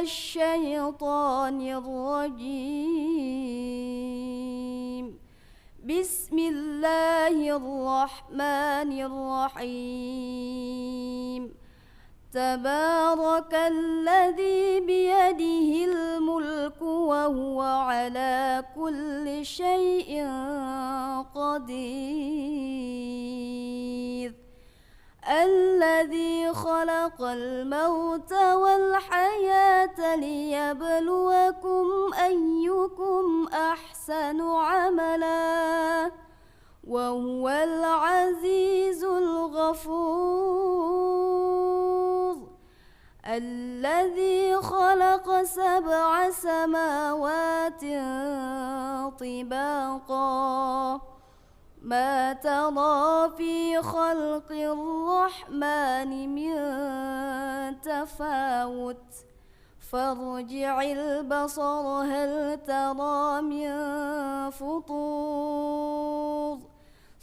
الشيطان الرجيم. بسم الله الرحمن الرحيم. تبارك الذي بيده الملك وهو على كل شيء قدير. الذي خلق الموت والحياة ليبلوكم أيكم أحسن عملا وهو العزيز الغفور. الذي خلق 7 سماوات طباقا ما ترى في خلق الرحمن من تفاوت فارجع البصر هل ترى من فطور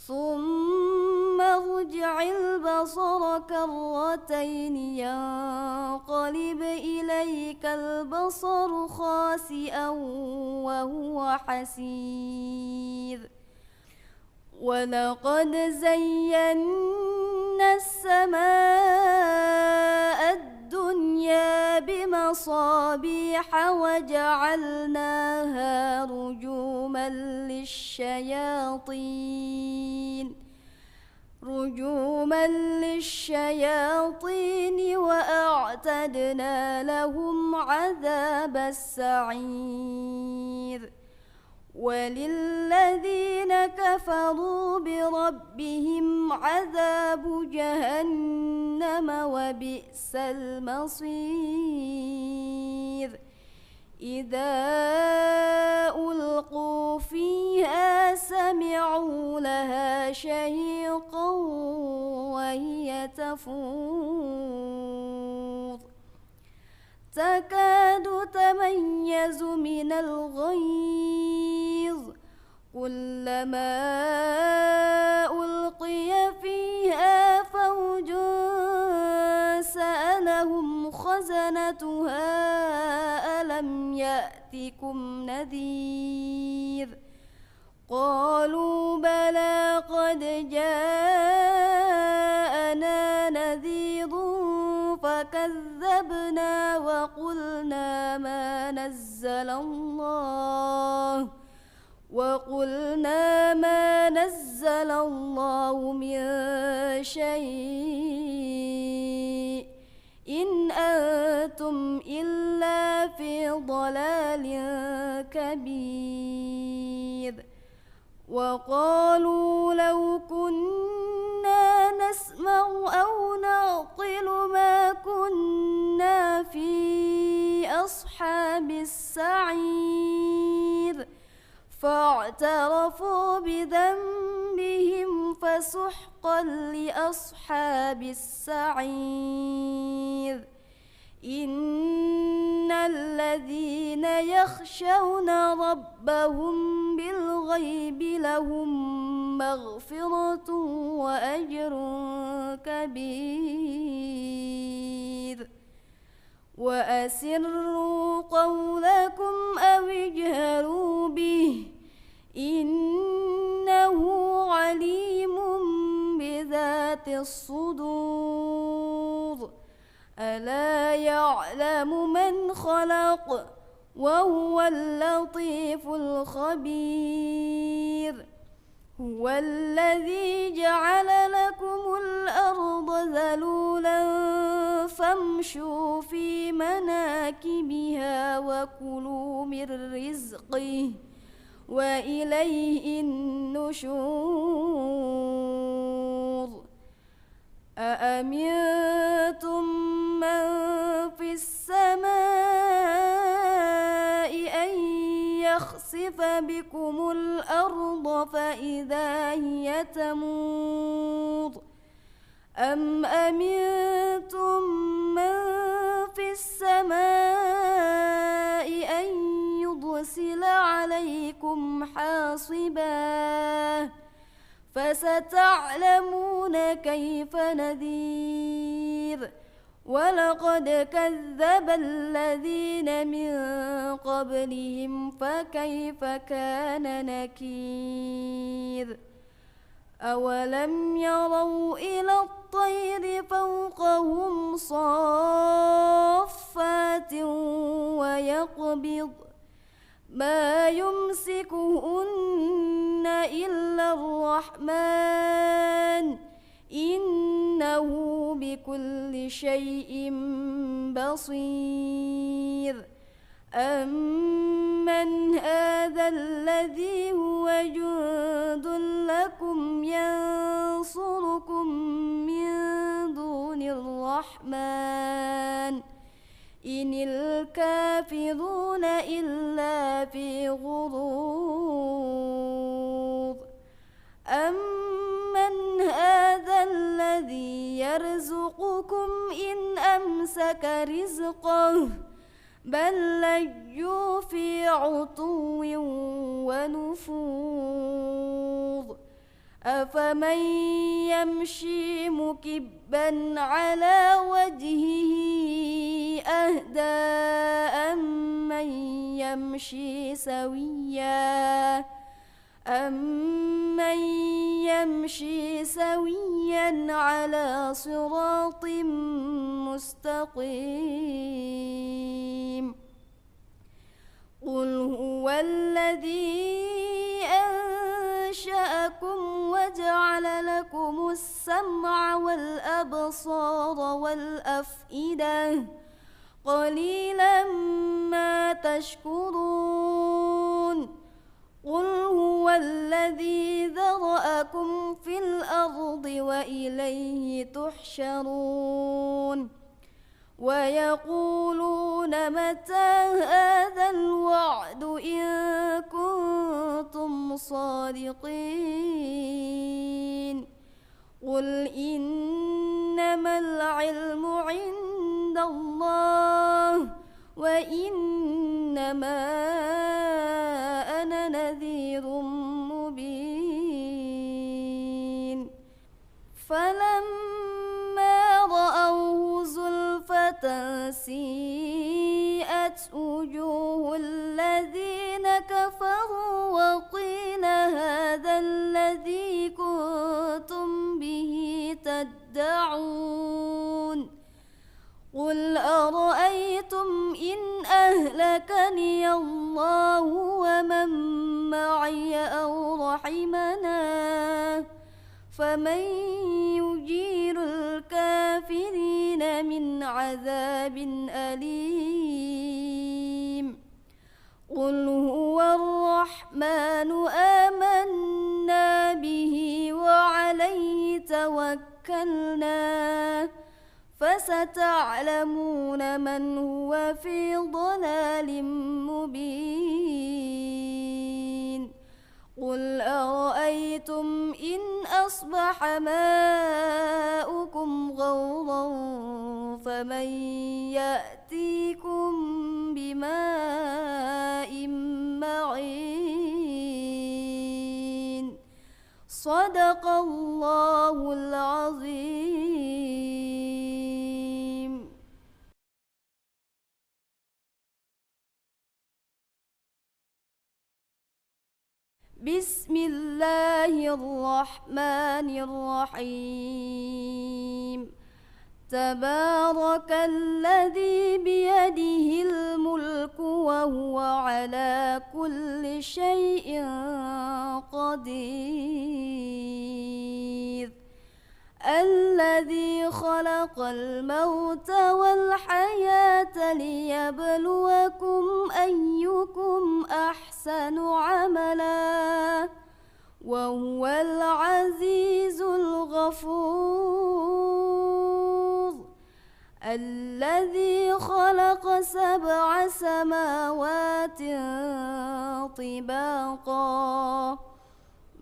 ثم ارجع البصر كرتين ينقلب إليك البصر خاسئا وهو حسير. ولقد زينا السماء الدنيا بمصابيح وجعلناها رجوما للشياطين وأعتدنا لهم عذاب السعير. وللذين كفروا بربهم عذاب جهنم وبئس المصير. إذا ألقوا فيها سمعوا لها شهيقا وهي تفور تكاد تميز من الغيظ كلما ألقي فيها فوج سألهم خزنتها ألم يأتكم نذير قالوا بلى قد جاءنا نذير فكذبنا وقلنا ما نزل الله من شيء إن أنتم إلا في ضلال كبير. وقالوا لو كنا نسمع أو نعقل ما كنا في أصحاب السعير فاعترفوا بذنبهم فسحقا لأصحاب السعير. إن الذين يخشون ربهم بالغيب لهم مغفرة وأجر كبير. وأسروا قولكم أو اجهروا به إنه عليم بذات الصدور. ألا يعلم من خلق وهو اللطيف الخبير. هو الذي جعل لكم الأرض ذلولا فامشوا في مناكبها وكلوا من رزقه وإليه النشور. أأمنتم من في السماء أن يخسف بكم الأرض فإذا هي تمور أم أمنتم من في السماء أن يرسل عليكم حاصبا فستعلمون كيف نذير. ولقد كذب الذين من قبلهم فكيف كان نكير أولم يروا إلى الطير فوقهم صافات ويقبض ما يمسكهن إلا الرحمن إنه بكل شيء بصير أمن هذا الذي هو جند لكم ينصركم من دون الرحمن إن الكافرون إلا في غرور أمن هذا الذي يرزقكم إن أمسك رزقه بل لجوا في عتو ونفور أفمن يمشي مكبا على وجهه أهدى أمن يمشي سويا على صراط مستقيم قل هو الذي أنشأكم وجعل لكم السمع والأبصار والأفئدة قليلا ما تشكرون قل هو الذي ذرأكم في الأرض وإليه تحشرون ويقولون متى هذا الوعد إن كنتم صادقين قل إنما العلم عند الله وإنما أنا نذير مبين فلما رأوه زلفة سيئت وجوه الذين كفروا وقيل هذا الذي كنتم به تدعون قل أرأيتم إن أهلكني الله ومن معي أو رحمنا فمن يجير الكافرين من عذاب أليم قل هو الرحمن آمنا به وعليه توكلنا فستعلمون من هو في ضلال مبين قل أرأيتم إن أصبح ماؤكم غورا فمن يأتيكم بماء معين صدق الله العظيم. بسم الله الرحمن الرحيم تبارك الذي بيده الملك وهو على كل شيء قدير الذي خلق الموت والحياة ليبلوكم أيكم أحسن عملا وهو العزيز الغفور الذي خلق 7 سماوات طباقا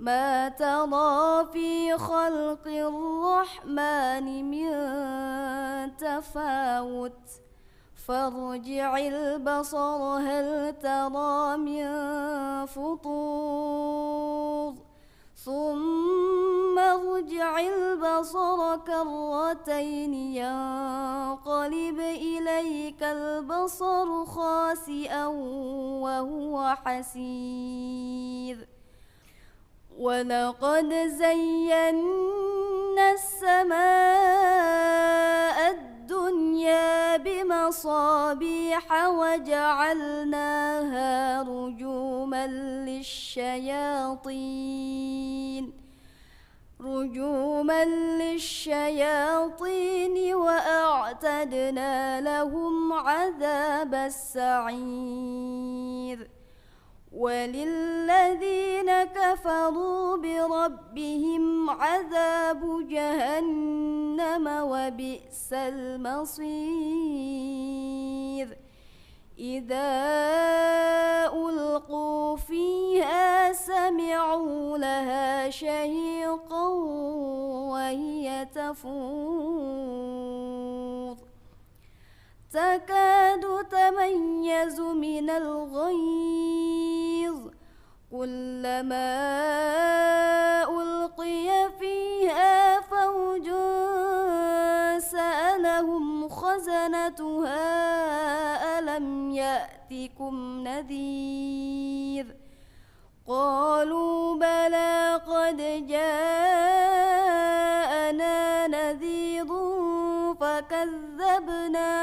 ما ترى في خلق الرحمن من تفاوت فارجع البصر هل ترى من فطور ثم ارجع البصر كرتين ينقلب ينقلب إليك البصر خاسئا وهو حسير ولقد زينا السماء الدنيا بمصابيح وجعلناها رجوما للشياطين وأعتدنا لهم عذاب السعير وللذين كفروا بربهم عذاب جهنم وبئس المصير إذا ألقوا فيها سمعوا لها شهيقا وهي تفور تكاد تميز من الغيظ كلما ألقي فيها فوج سألهم خزنتها ألم يأتكم نذير قالوا بلى قد جاءنا نذير فكذبنا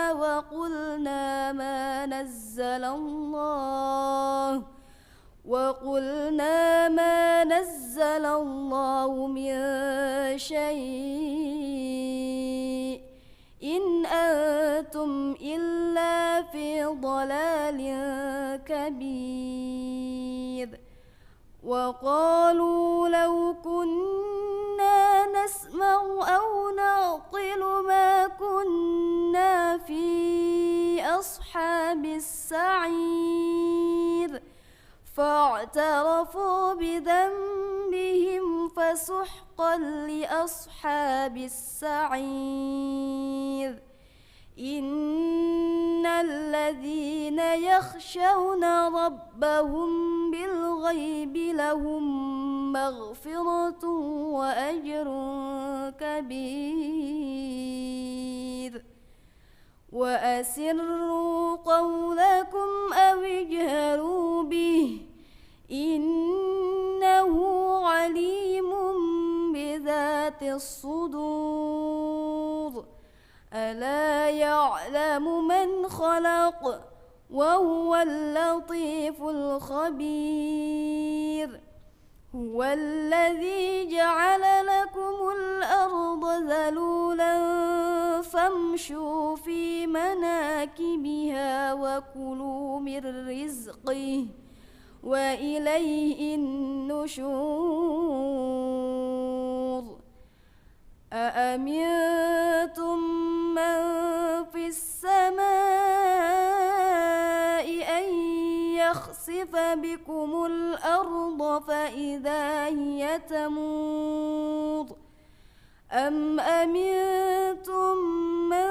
وقلنا ما نزل الله من شيء إن أنتم إلا في ضلال كبير وقالوا لو كنا نسمع أو نعقل ما كنا في أصحاب السعير فاعترفوا بذنبهم فسحقا لأصحاب السعير إن الذين يخشون ربهم بالغيب لهم مغفرة وأجر كبير وأسروا قولكم أو اجهروا به إنه عليم بذات الصدور ألا يعلم من خلق وهو اللطيف الخبير هو الذي جعل لكم الأرض ذلولا فامشوا في مناكبها وكلوا من رزقه وإليه النشور أأمنتم من في السماء أن يخسف بكم الأرض فإذا هي تمور أم أمنتم من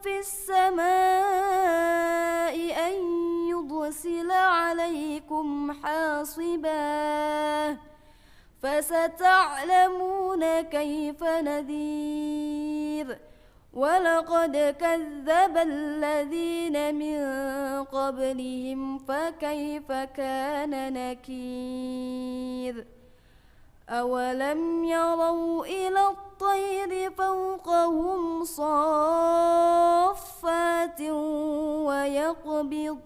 في السماء أن يرسل عليكم حاصبا فستعلمون كيف نذير ولقد كذب الذين من قبلهم فكيف كان نكير أولم يروا إلى الطير فوقهم صافات ويقبض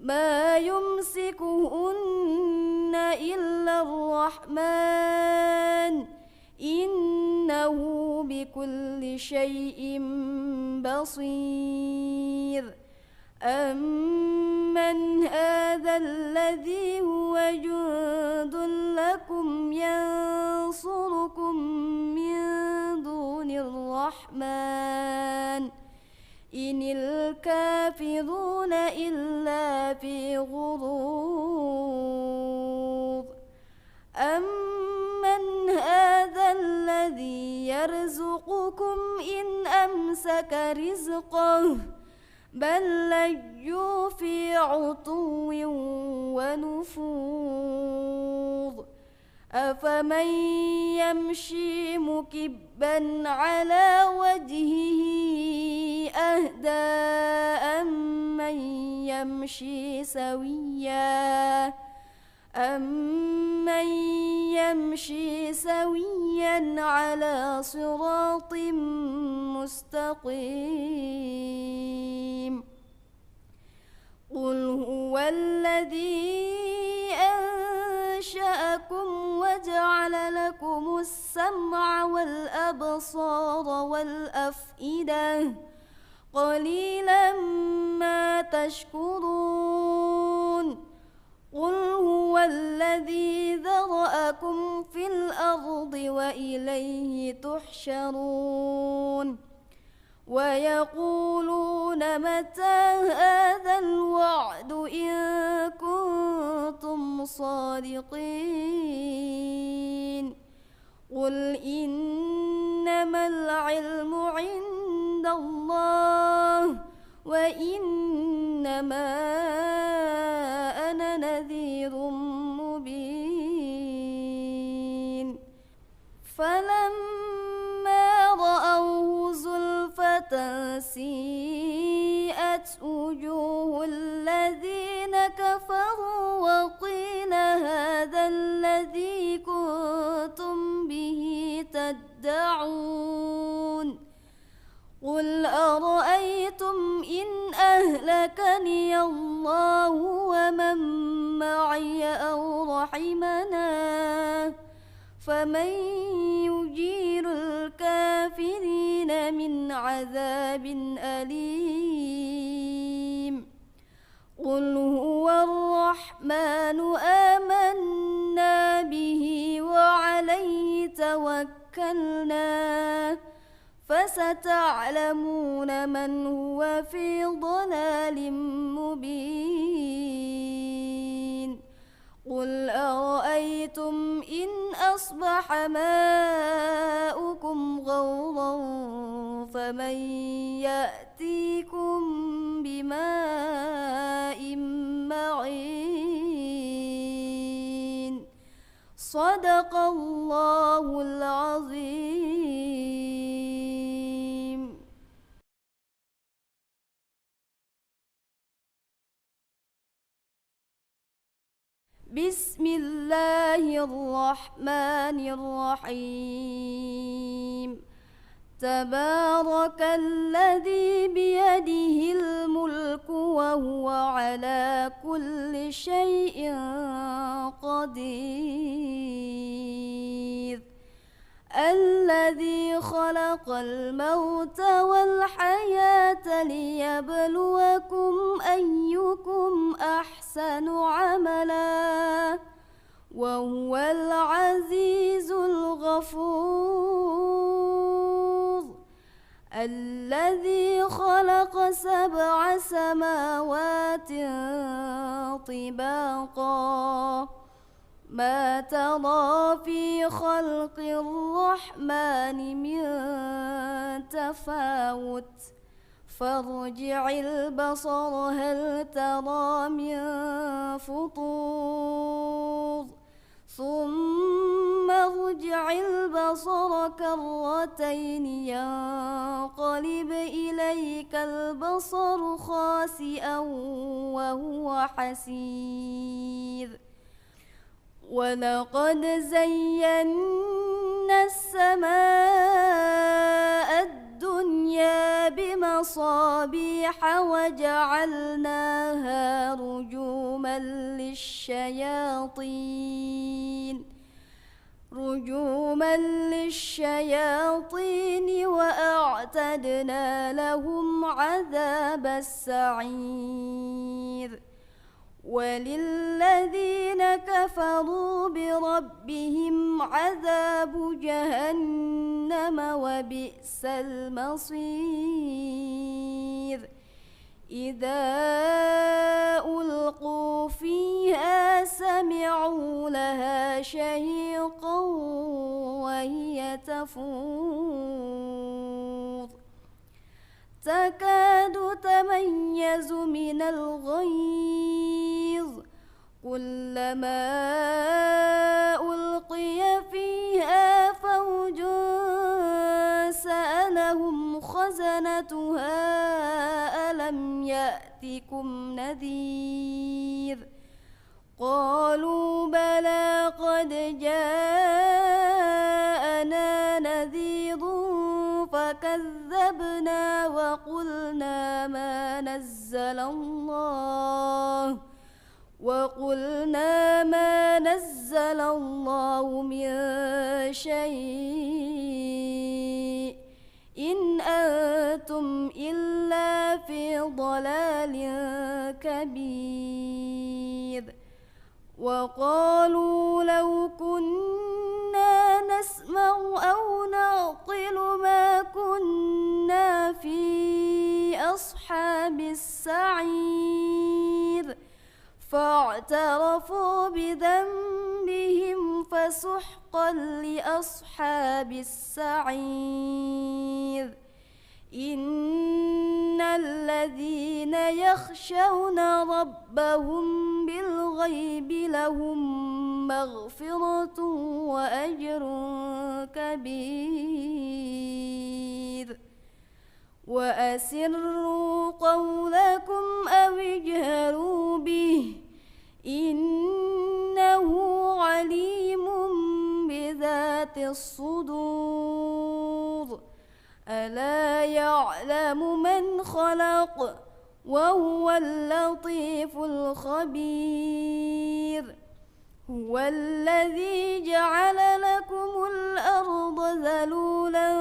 ما يمسكهن إلا الرحمن إنه بكل شيء بصير أمن هذا الذي هو جند لكم ينصركم من دون الرحمن إن الكافرون إلا في غرور أمن هذا الذي يرزقكم إن أمسك رزقه بل لجوا في عتو ونفور أفمن يمشي مكبا على وجهه أهدى أمن يمشي سويا على صراط مستقيم قل هو الذي أنشأكم وجعل لكم السمع والأبصار والأفئدة قليلا ما تشكرون قل هو الذي ذرأكم في الأرض وإليه تحشرون ويقولون متى هذا الوعد إن كنتم صادقين قل إنما العلم عند الله وإنما أنا نذير مبين فلما رأوه زلفة سيئت وجوه الذين كفروا وقيل هذا الذي كنتم به تدعون قل أرأيتم إن أهلكني الله ومن معي أو رحمنا فمن يجير الكافرين من عذاب أليم قل هو الرحمن آمنا به وعليه توكلنا فستعلمون من هو في ضلال مبين قل أرأيتم إن أصبح ماؤكم غورا فمن يأتيكم بماء معين صدق الله العظيم. بسم الله الرحمن الرحيم تبارك الذي بيده الملك وهو على كل شيء قدير الذي خلق الموت والحياة ليبلوكم أيكم أحسن عملا وهو العزيز الغفور الذي خلق 7 سماوات طباقا ما ترى في خلق الرحمن من تفاوت فارجع البصر هل ترى من فطور ثم ارجع البصر كرتين ينقلب إليك البصر خاسئا وهو حسير ولقد زينا السماء الدنيا بمصابيح وجعلناها رجوما للشياطين وأعتدنا لهم عذاب السعير وللذين كفروا بربهم عذاب جهنم وبئس المصير إذا ألقوا فيها سمعوا لها شهيقا وهي تفور تكاد تميز من الغيظ كلما ألقي فيها فوج سألهم خزنتها ألم يأتكم نذير قالوا بلى قد جاءنا نذير فكذبنا وقلنا ما نزل الله من شيء إن أنتم إلا في ضلال كبير وقالوا لو كنا نسمع أو نعقل ما كنا في أصحاب السعير فاعترفوا بذنبهم فسحقا لأصحاب السعير إن الذين يخشون ربهم بالغيب لهم مغفرة وأجر كبير وأسروا قولكم أو اجهروا به إنه عليم بذات الصدور ألا يعلم من خلق وهو اللطيف الخبير هو الذي جعل لكم الأرض ذلولا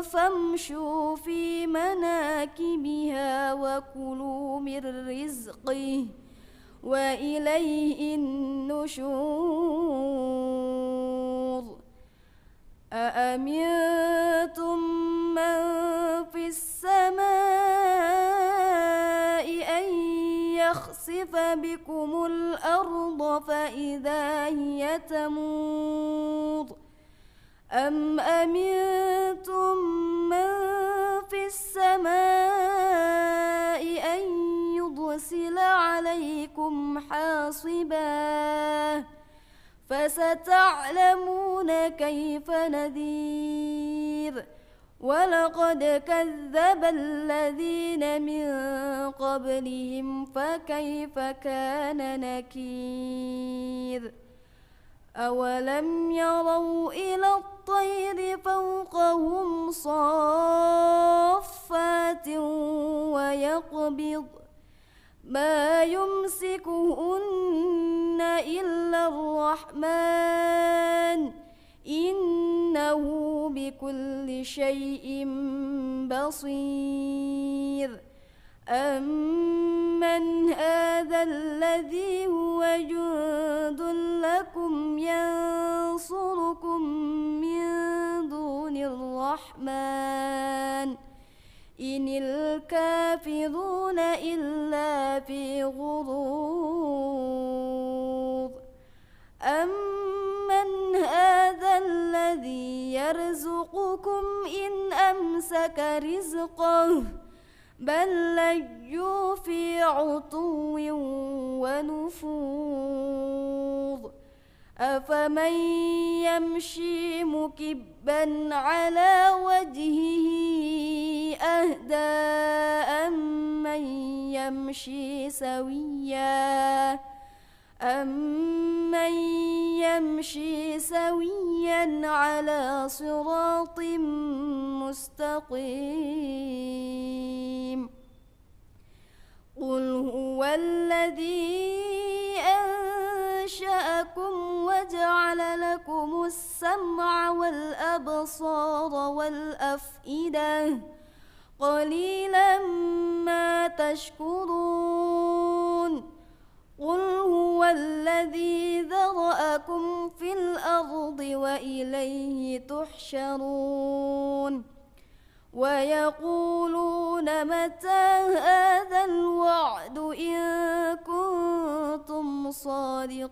فامشوا في مناكبها وكلوا من رزقه وإليه النشور أأمنتم من في السماء أن يخسف بكم الأرض فإذا هي تمور أم أمنتم من في السماء أن يرسل عليكم حاصبا فستعلمون كيف نذير ولقد كذب الذين من قبلهم فكيف كان نكير أولم يروا إلى الطير فوقهم صافات ويقبض ما يمسكهن إلا الرحمن إنه بكل شيء بصير أمن هذا الذي هو جند لكم ينصركم من دون الرحمن إن الكافرون إلا في غرور أمن هذا الذي يرزقكم إن أمسك رزقه بل لجوا في عتو ونفور أفمن يمشي مكبا على وجهه أهدى أمن يمشي سويا على صراط مستقيم قل هو الذي أنشأكم وجعل لكم السمع والأبصار والأفئدة قليلا ما تشكرون قل هو الذي ذرأكم في الأرض وإليه تحشرون ويقولون متى هذا الوعد إن كنتم صادقين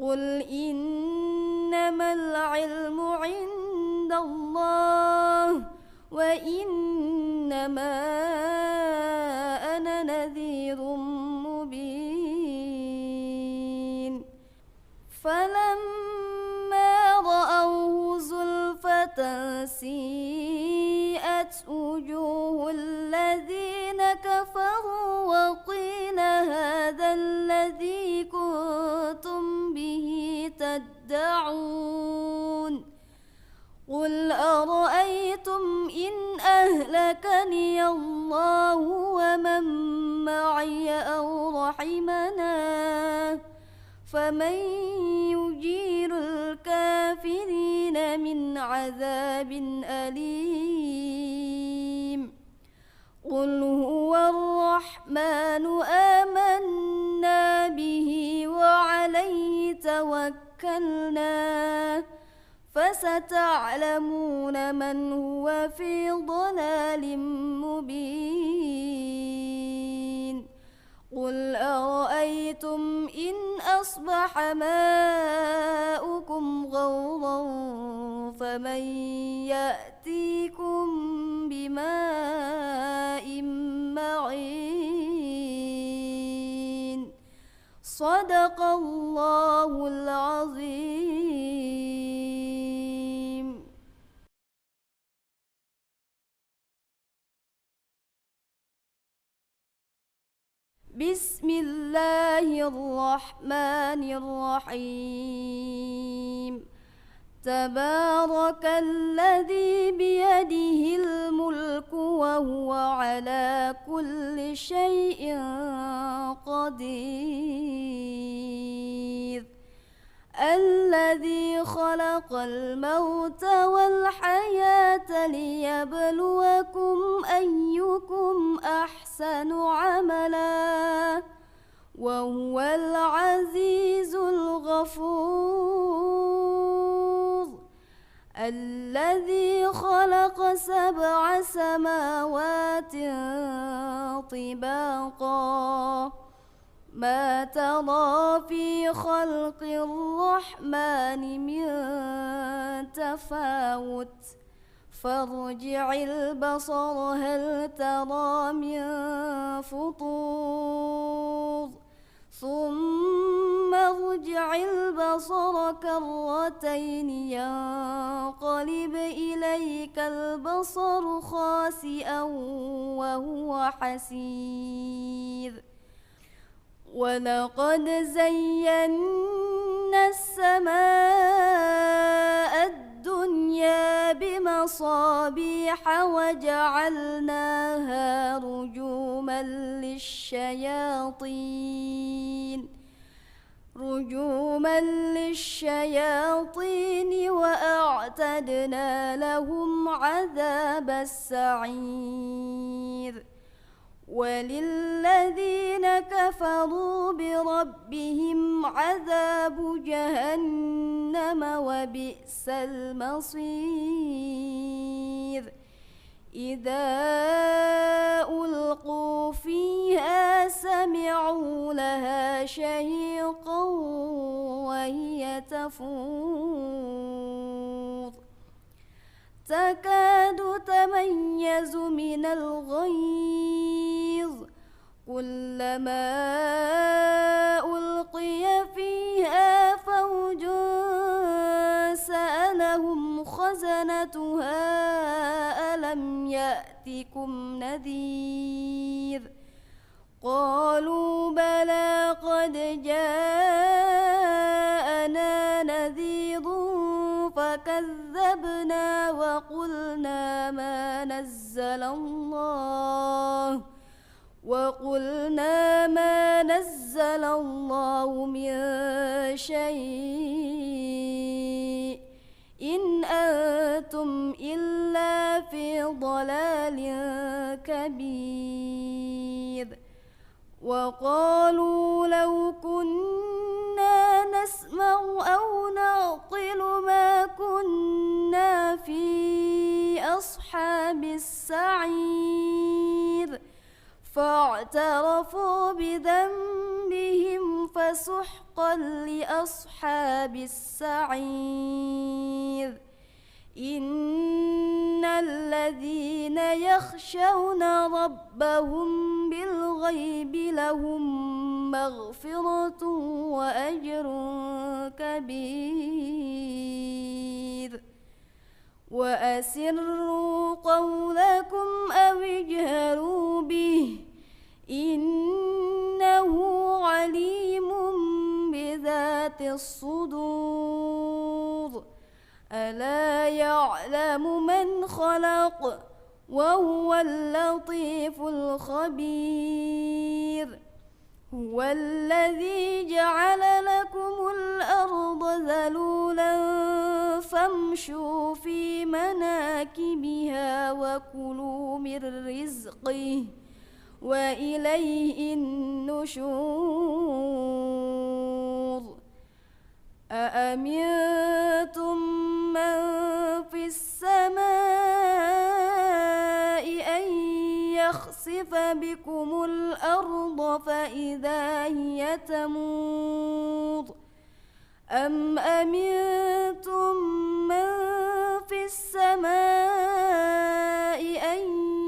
قل إنما العلم عند الله وإنما أنا نذير مبين فلما رأوه زلفة سيئة واشمأزت وجوه الذين كفروا وقيل هذا الذي كنتم به تدعون قل أرأيتم إن أهلكني الله ومن معي أو رحمنا فمن يجير الكافرين من عذاب أليم قل هو الرحمن آمنا به وعليه توكلنا فستعلمون من هو في ضلال مبين قل أرأيتم إن أصبح ماؤكم غورا فمن يأتيكم بماء معين صدق الله العظيم. بسم الله الرحمن الرحيم تبارك الذي بيده الملك وهو على كل شيء قدير الذي خلق الموت والحياة ليبلوكم أيكم أحسن عملا وهو العزيز الغفور الذي خلق 7 سماوات طباقا ما ترى في خلق الرحمن من تفاوت فارجع البصر هل ترى من فطور ثم ارجع البصر كرتين ينقلب إليك البصر خاسئا وهو حسير ولقد زينا السماء الدنيا بمصابيح وجعلناها رجوما للشياطين وأعتدنا لهم عذاب السعير وللذين كفروا بربهم عذاب جهنم وبئس المصير إذا ألقوا فيها سمعوا لها شهيقا وهي تفور تكاد تميز من الغيظ كلما ألقي فيها فوج سألهم خزنتها ألم يأتكم نذير قالوا بلى قد جاءنا نذير فكذبنا وقلنا ما نزل الله من شيء إن أنتم إلا في ضلال كبير وقالوا لو كنا نسمع أو نعقل ما كنا في أصحاب السعير فاعترفوا بذنبهم فسحقا لأصحاب السعير إن الذين يخشون ربهم بالغيب لهم مغفرة وأجر كبير وأسروا قولا الصدور ألا يعلم من خلق وهو اللطيف الخبير هو الذي جعل لكم الأرض ذلولا فامشوا في مناكبها وكلوا من رزقه وإليه النشور أأمنتم من في السماء أن يخسف بكم الأرض فإذا هي تمور أم أمنتم من في السماء أن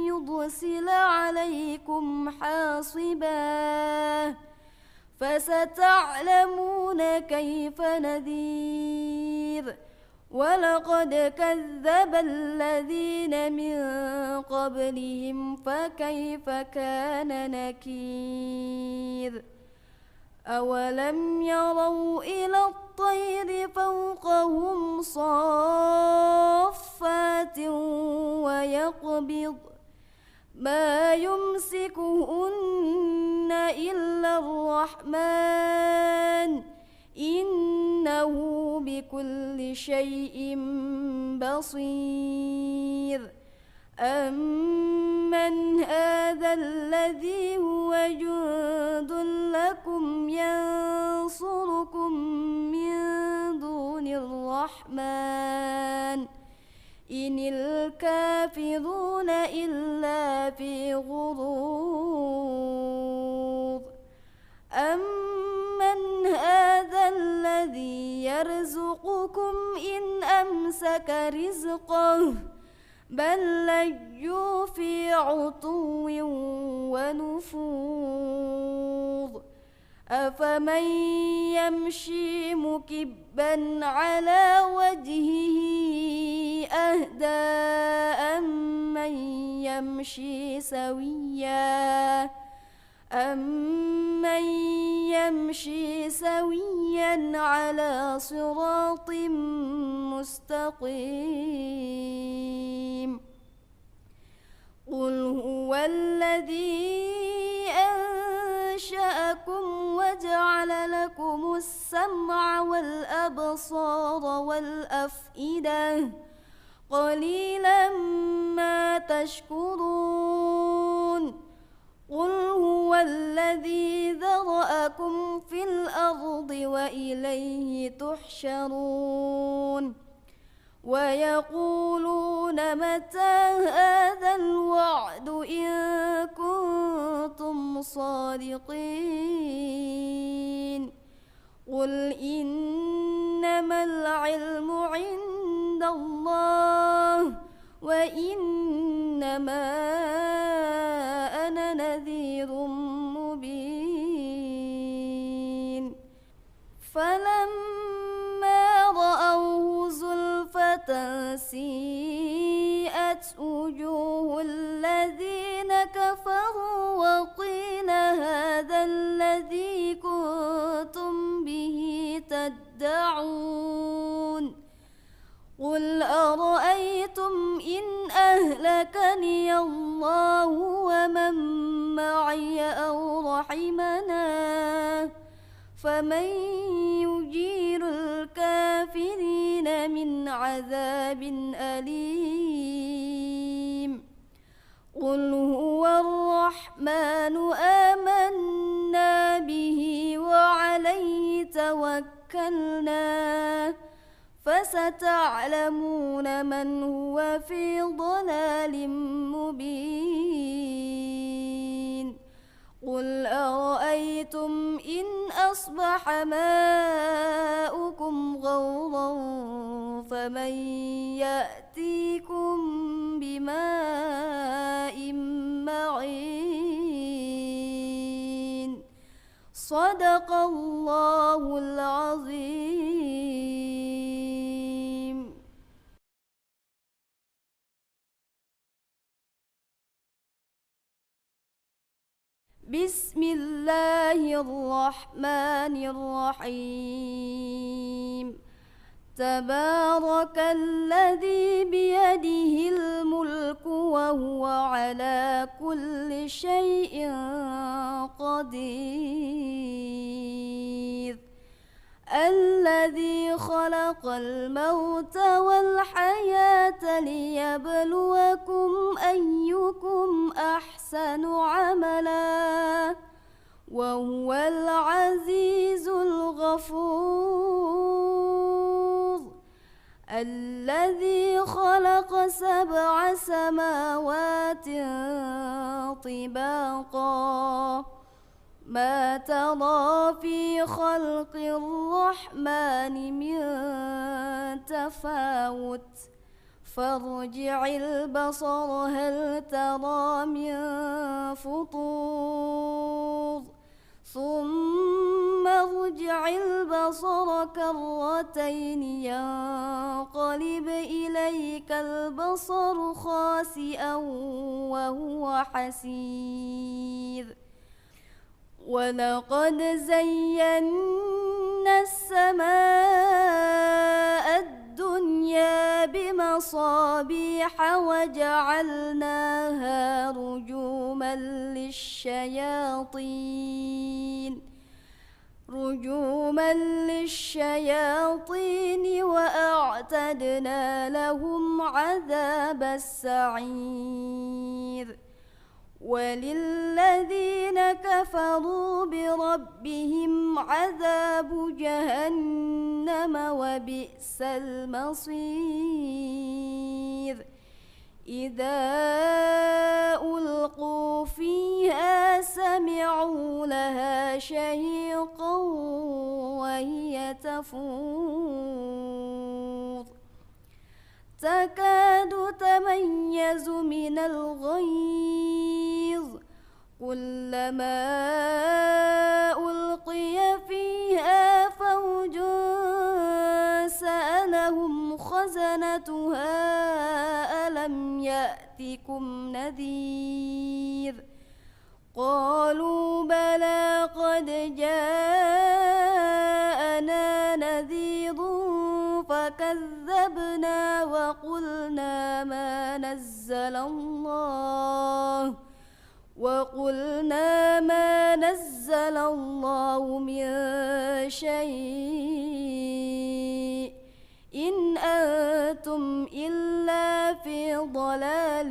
يرسل عليكم حاصبا فستعلمون كيف نذير ولقد كذب الذين من قبلهم فكيف كان نكير أولم يروا إلى الطير فوقهم صافات ويقبض ما يمسكهن إلا الرحمن إنه بكل شيء بصير أمن هذا الذي هو جند لكم ينصركم من دون الرحمن إن الكافرون إلا في غرور أمن هذا الذي يرزقكم إن أمسك رزقه بل لجوا في عتو ونفور أفمن يمشي مكبا على وجهه أهدى أمن يمشي سويا على صراط مستقيم قل هو الذي أنشأكم وجعل لكم السمع والأبصار والأفئدة قليلا ما تشكرون قل هو الذي ذرأكم في الأرض وإليه تحشرون ويقولون متى هذا الوعد إن كنتم صادقين قل إنما العلم عند الله وإنما أنا نذير مبين فلما رأوه زلفة سيئت وجوه الذين كفروا وقيل هذا الذي كنتم به تدعون قل أرأيتم إن أهلكني الله ومن معي أو رحمنا فمن يجير الكافرين من عذاب أليم قل هو الرحمن آمنا به وعليه توكلنا فستعلمون من هو في ضلال مبين قل أرأيتم إن أصبح ماؤكم غورا فمن يأتيكم بماء معين صدق الله العظيم. بسم الله الرحمن الرحيم تبارك الذي بيده الملك وهو على كل شيء قدير الذي خلق الموت والحياة ليبلوكم أيكم أحسن عملا وهو العزيز الغفور الذي خلق 7 سماوات طباقا ما ترى في خلق الرحمن من تفاوت فارجع البصر هل ترى من فطور ثم ارجع البصر كرتين ينقلب إليك البصر خاسئا وهو حسير ولقد زينا السماء الدنيا بمصابيح وجعلناها رجوما للشياطين وأعتدنا لهم عذاب السعير وللذين كفروا بربهم عذاب جهنم وبئس المصير إذا ألقوا فيها سمعوا لها شهيقا وهي تفور تكاد تميز من الغيظ كلما ألقي فيها فوج سألهم خزنتها ألم يأتكم نذير قالوا بلى قد جاءنا نذير فكذبنا وقلنا ما نزل الله من شيء إن أنتم إلا في ضلال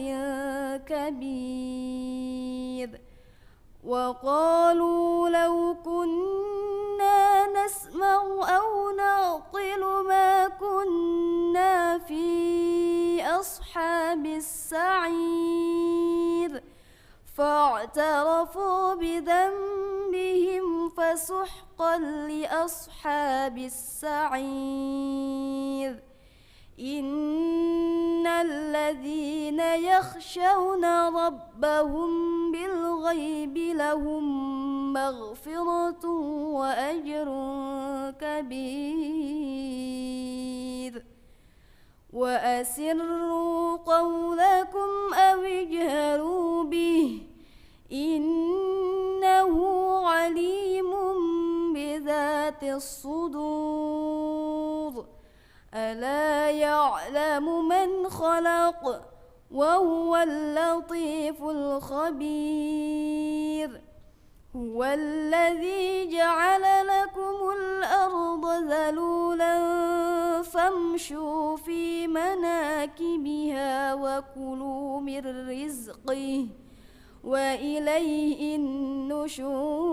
كبير وقالوا لو كنا نسمع أو نعقل ما كنا في أصحاب السعير فاعترفوا بذنبهم فسحقا لأصحاب السعير إن الذين يخشون ربهم بالغيب لهم مغفرة وأجر كبير وأسروا قولكم أو اجهروا به إنه عليم بذات الصدور ألا يعلم من خلق وهو اللطيف الخبير هو الذي جعل لكم الأرض ذلولا فامشوا في مناكبها وكلوا من رزقه وإليه النشور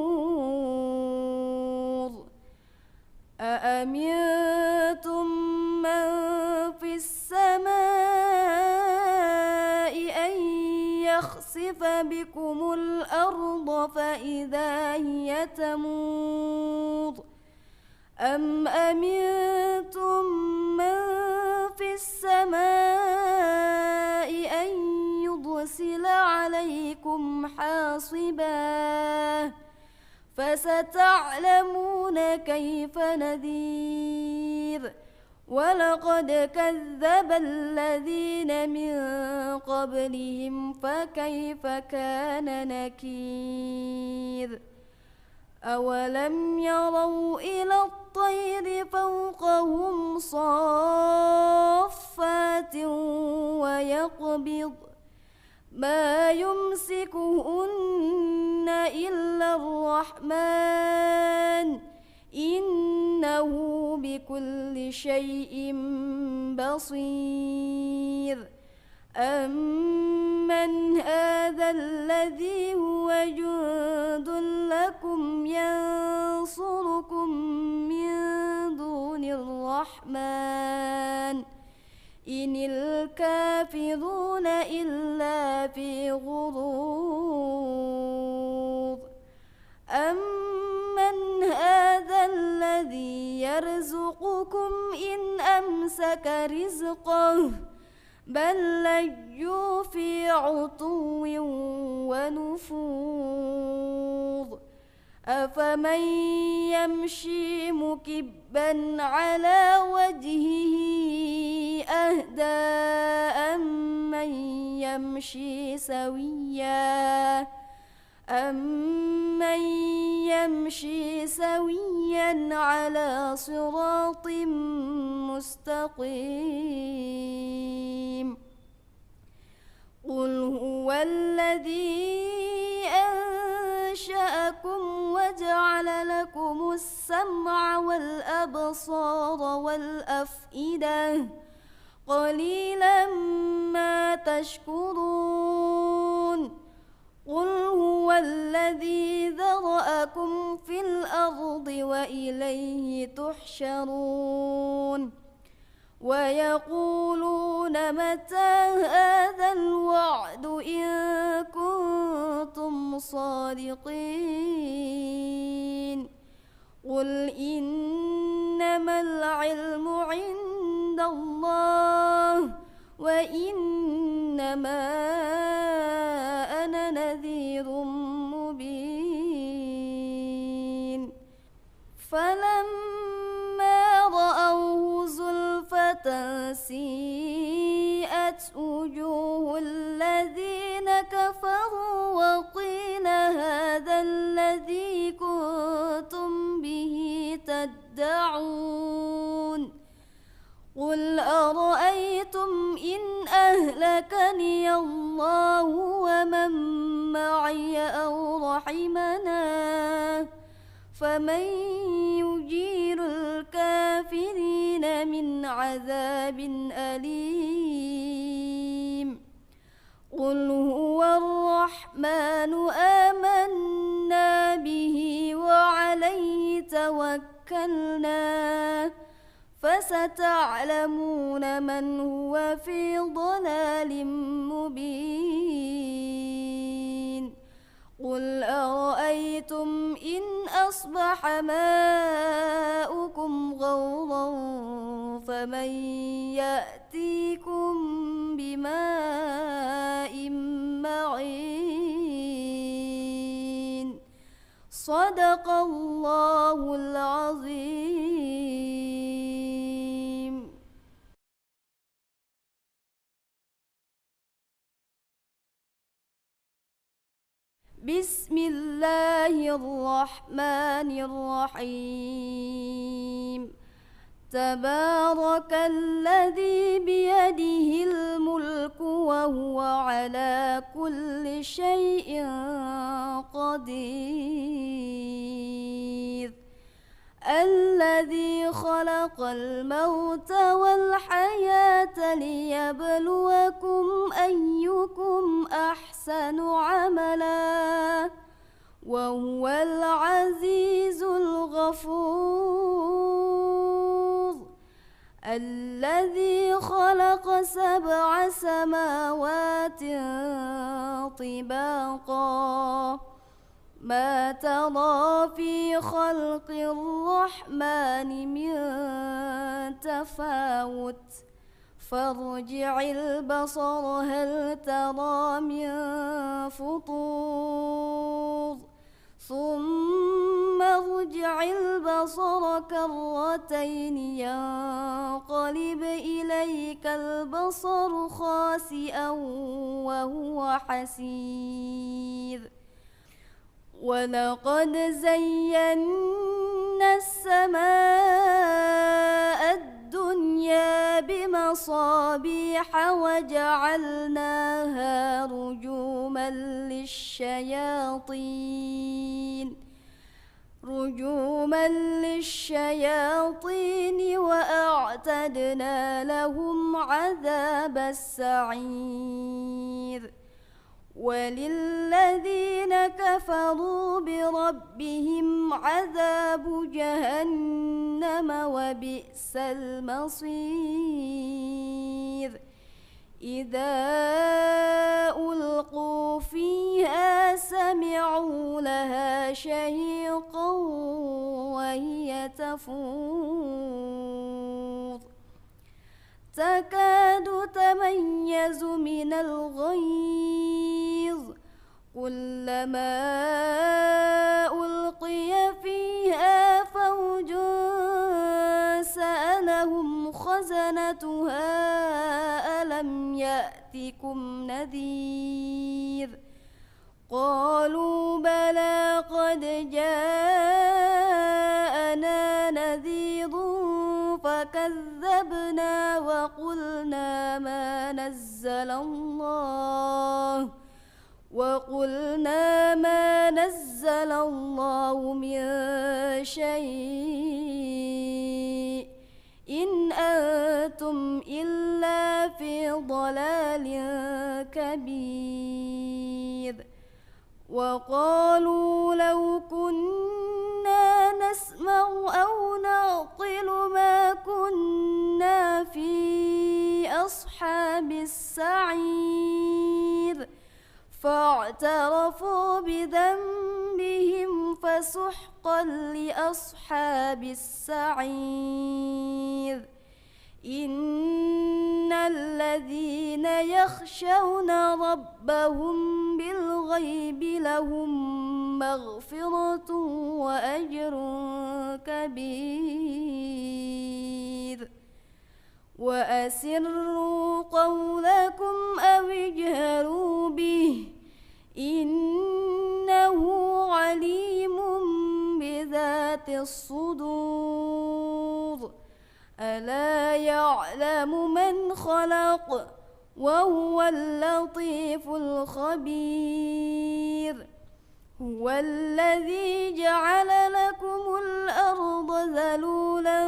أأمنتم من في السماء أن يخسف بكم الأرض فإذا هي تمور أم أمنتم من في السماء أن يرسل عليكم حاصبا فستعلمون كيف نذير ولقد كذب الذين من قبلهم فكيف كان نكير أولم يروا إلى الطير فوقهم صافات ويقبض ما يمسكهن إلا الرحمن إنه بكل شيء بصير أمن هذا الذي هو جند لكم ينصركم من دون الرحمن إن الكافرون إلا في غرور أمن هذا الذي يرزقكم إن أمسك رزقه بل لجوا في عتو ونفور أفمن يمشي مكبا على وجهه أهدى أمن يمشي سويا على صراط مستقيم قل هو الذي أنشأكم وجعل لكم السمع والأبصار والأفئدة قليلا ما تشكرون قل هو الذي ذرأكم في الأرض وإليه تحشرون ويقولون متى هذا الوعد إن كنتم صادقين قل إنما العلم عند الله وإنما أنا نذير مبين فلما رأوه زلفة سيئت وجوه الذين كفروا وقيل هذا الذي كنتم به تدعون قل أرأيتم إن أهلكني الله ومن معي أو رحمنا فمن يجير الكافرين من عذاب أليم قل هو الرحمن آمنا به وعليه توكلنا فستعلمون من هو في ضلال مبين قل أرأيتم إن أصبح ماؤكم غورا فمن يأتيكم بماء معين صدق الله العظيم. بسم الله الرحمن الرحيم تبارك الذي بيده الملك وهو على كل شيء قدير الذي خلق الموت والحياة ليبلوكم أيكم أحسن عملا وهو العزيز الغفور الذي خلق 7 سماوات طباقا ما ترى في خلق الرحمن من تفاوت فارجع البصر هل ترى من فطور ثم ارجع البصر كرتين ينقلب إليك البصر خاسئا وهو حسير ولقد زينا السماء الدنيا بمصابيح وجعلناها رجوما للشياطين وأعتدنا لهم عذاب السعير وللذين كفروا بربهم عذاب جهنم وبئس المصير إذا ألقوا فيها سمعوا لها شهيقا وهي تفور تكاد تميز من الغيظ كلما ألقي فيها فوج سألهم خزنتها ألم يأتكم نذير قالوا بلى قد جاءنا نذير فكذبنا وقلنا ما نزل الله من شيء إن أنتم إلا في ضلال كبير وقالوا لو كنا نسمع أو نعقل ما كنا في أصحاب السعير فاعترفوا بذنبهم فسحقا لأصحاب السعير إن الذين يخشون ربهم بالغيب لهم مغفرة وأجر كبير وأسروا قولكم أو اجهروا به إنه عليم بذات الصدور ألا يعلم من خلق وهو اللطيف الخبير هو الذي جعل لكم الأرض ذلولا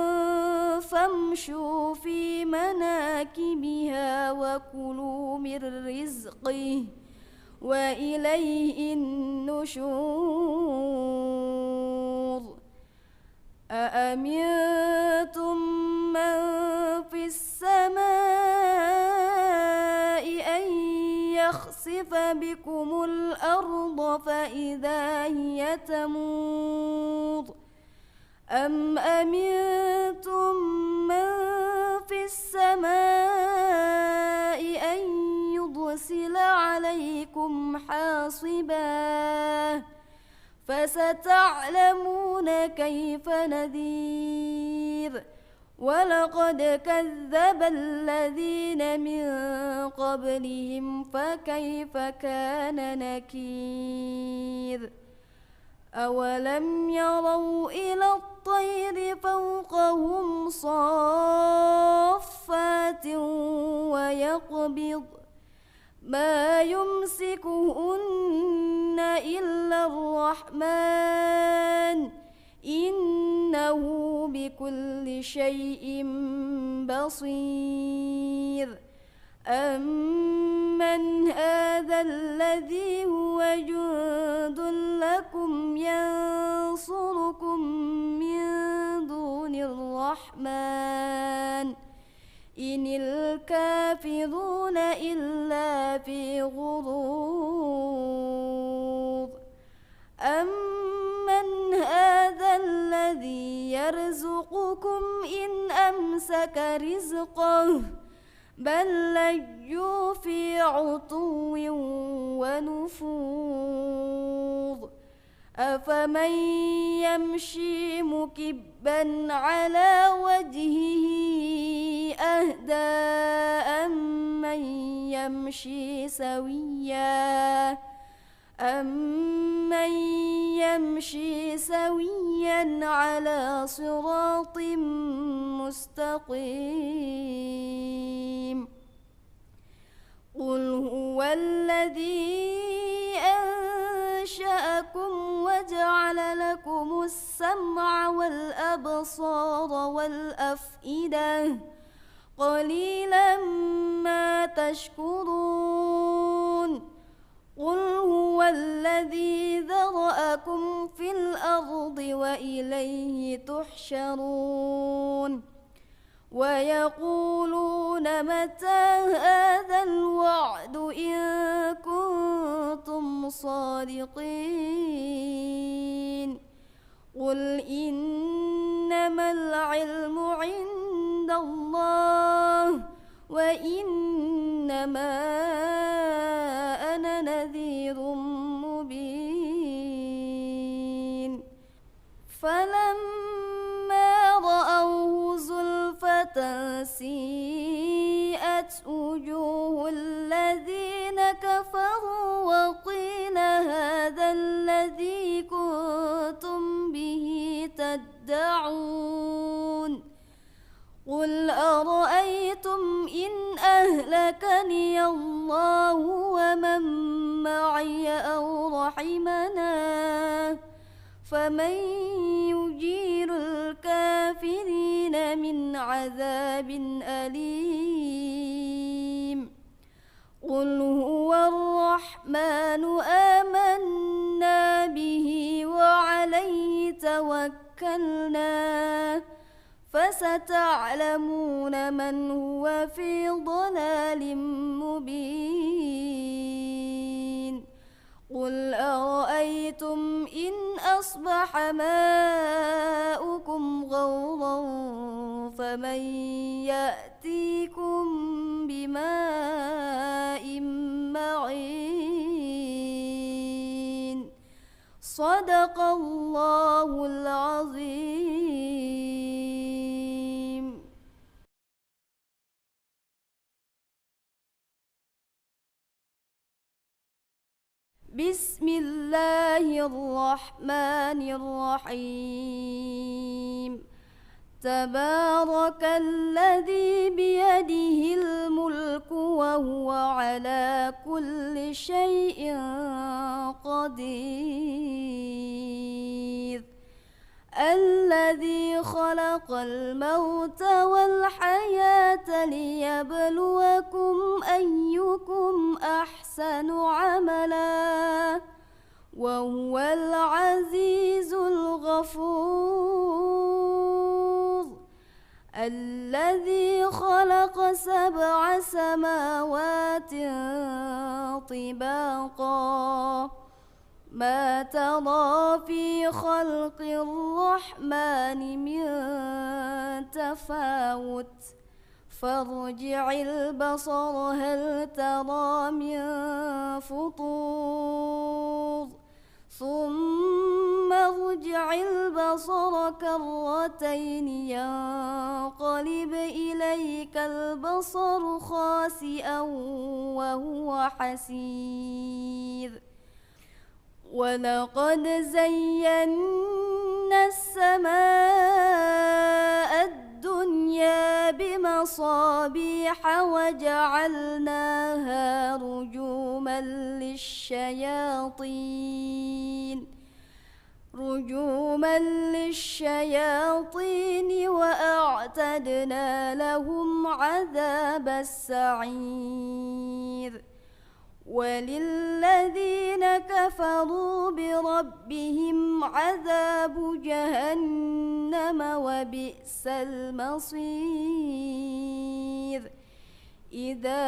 فامشوا في مناكبها وكلوا من رزقه وإليه النشور أأمنتم من في السماء أن يخسف بكم الأرض فإذا هي تمور أم أمنتم من في السماء أن يرسل عليكم حاصبا فستعلمون كيف نذير ولقد كذب الذين من قبلهم فكيف كان نكير أولم يروا إلى الطير فوقهم صافات ويقبض ما يمسكهن إلا الرحمن إنه بكل شيء بصير أمن هذا الذي هو جند لكم ينصركم من دون الرحمن إن الكافرون إلا في غرور أمن هذا الذي يرزقكم إن أمسك رزقه بل لجوا في عتو ونفور أفمن يمشي مكبا على وجهه أهدى أمن يمشي سويا على صراط مستقيم قل هو الذي أنشأكم وجعل لكم السمع والأبصار والأفئدة قليلا ما تشكرون قل هو الذي ذرأكم في الأرض وإليه تحشرون ويقولون متى هذا الوعد إن كنتم صادقين قل إنما العلم عند الله وإنما أنا نذير مبين فلما رأوه زلفة سيئت وجوه الذين كفروا وقيل هذا الذي كنتم به تدعون قل أرأيتم إن أهلكني الله ومن معي أو رحمنا فمن يجير الكافرين من عذاب أليم قل هو الرحمن آمنا به وعليه توكلنا فستعلمون من هو في ضلال مبين قل أرأيتم إن أصبح ماؤكم غورا فمن يأتيكم بماء معين صدق الله العظيم. بسم الله الرحمن الرحيم تبارك الذي بيده الملك وهو على كل شيء قدير الذي خلق الموت والحياة ليبلوكم أيكم أحسن عملا وهو العزيز الغفور الذي خلق 7 سماوات طباقا ما ترى في خلق الرحمن من تفاوت فارجع البصر هل ترى من فطور ثم ارجع البصر كرتين ينقلب إليك البصر خاسئا وهو حسير ولقد زينا السماء الدنيا بمصابيح وجعلناها رجوما للشياطين وأعتدنا لهم عذاب السعير وللذين كفروا بربهم عذاب جهنم وبئس المصير إذا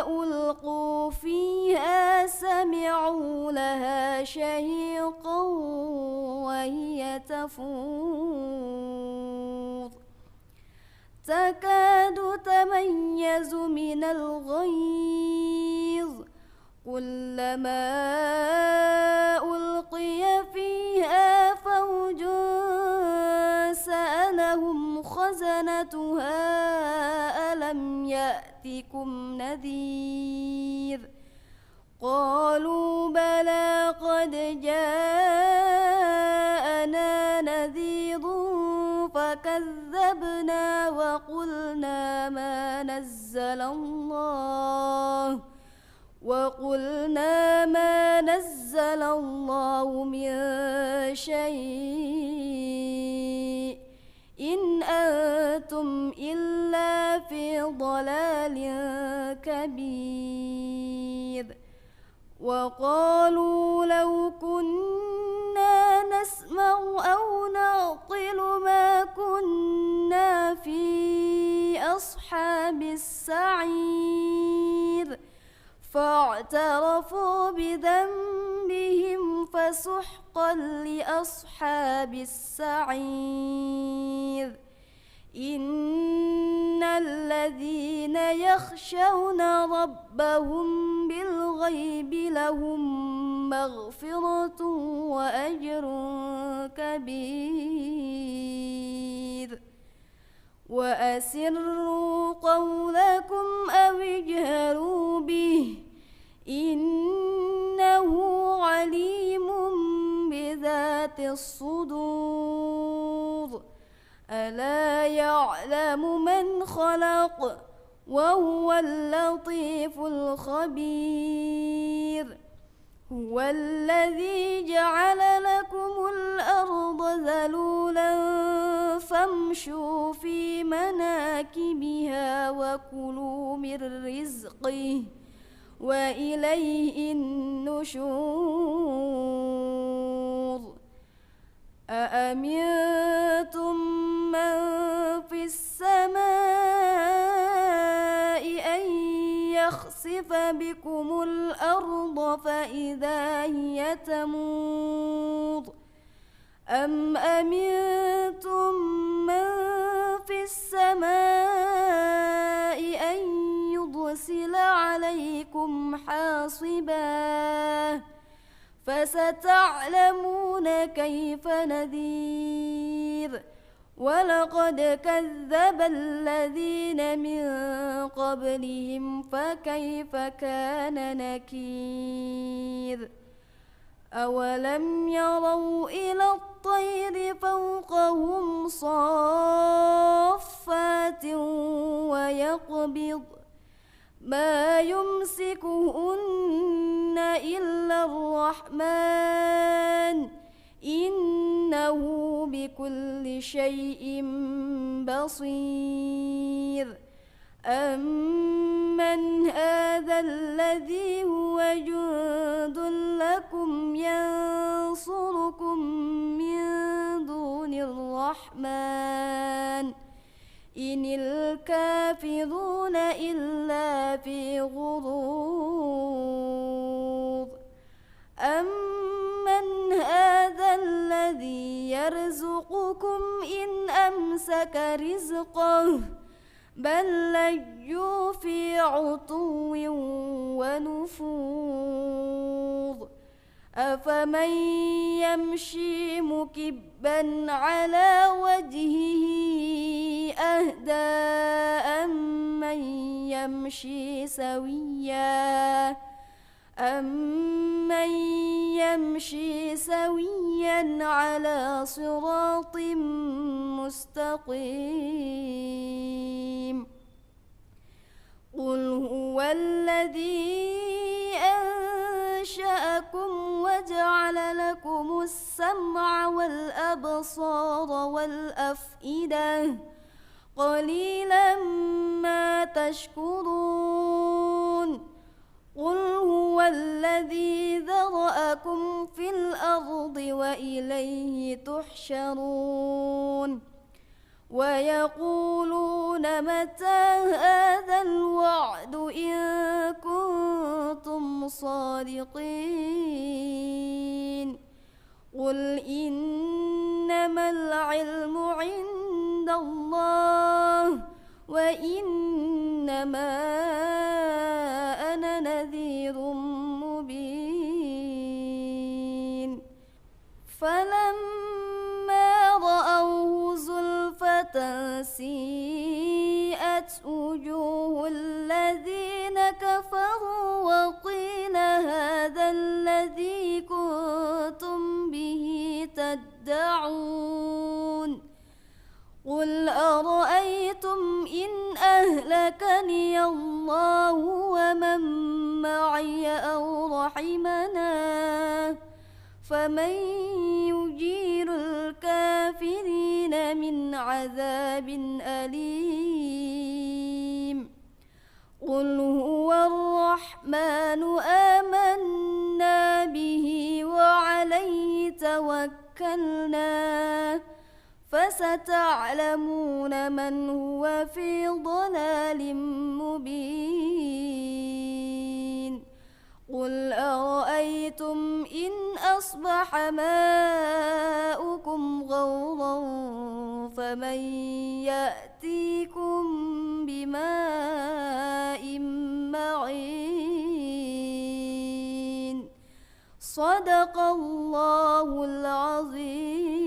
ألقوا فيها سمعوا لها شهيقا وهي تفور تكاد تميز من الغيظ كلما ألقي حسنتها ألم يأتكم نذير قالوا بلى قد جاءنا نذير فكذبنا وقلنا ما نزل الله من شيء إن أنتم إلا في ضلال كبير وقالوا لو كنا نسمع أو نعقل ما كنا في أصحاب السعير فاعترفوا بذنبهم فسحقا لأصحاب السعير إن الذين يخشون ربهم بالغيب لهم مغفرة وأجر كبير وأسروا قولكم أو اجهروا به إنه عليم بذات الصدور ألا يعلم من خلق وهو اللطيف الخبير هو الذي جعل لكم الأرض ذلولا فامشوا في مناكبها وكلوا من رزقه وإليه النشور أأمنتم من في السماء أن يخسف بكم الأرض فإذا هي تمور أم أمنتم من في السماء أن يرسل عليكم حاصبا فستعلمون كيف نذير ولقد كذب الذين من قبلهم فكيف كان نكير أولم يروا إلى الطير فوقهم صافات ويقبض ما يمسكهن إلا الرحمن إنه بكل شيء بصير أمن هذا الذي هو جند لكم ينصركم من دون الرحمن إن الكافرون إلا في غرور أمن هذا الذي يرزقكم إن أمسك رزقه بل لجوا في عتو ونفور أفمن يمشي مكبا على وجهه أهدى أمن يمشي سويا على صراط مستقيم قل هو الذي أنشأكم وجعل لكم السمع والأبصار والأفئدة قليلا ما تشكرون قل هو الذي ذرأكم في الأرض وإليه تحشرون ويقولون متى هذا الوعد إن كنتم صادقين قل إنما العلم عند الله وإنما أنا نذير مبين فلما رأوه زلفة وسيئت وجوه الذين كفروا وقيل هذا الذي كنتم به تدعون قل أرأيتم إن أهلكني الله ومن معي أو رحمنا فمن يجير الكافرين من عذاب أليم قل هو الرحمن آمنا به وعليه توكلنا فستعلمون من هو في ضلال مبين قل أرأيتم إن أصبح ماؤكم غورا فمن يأتيكم بماء معين صدق الله العظيم.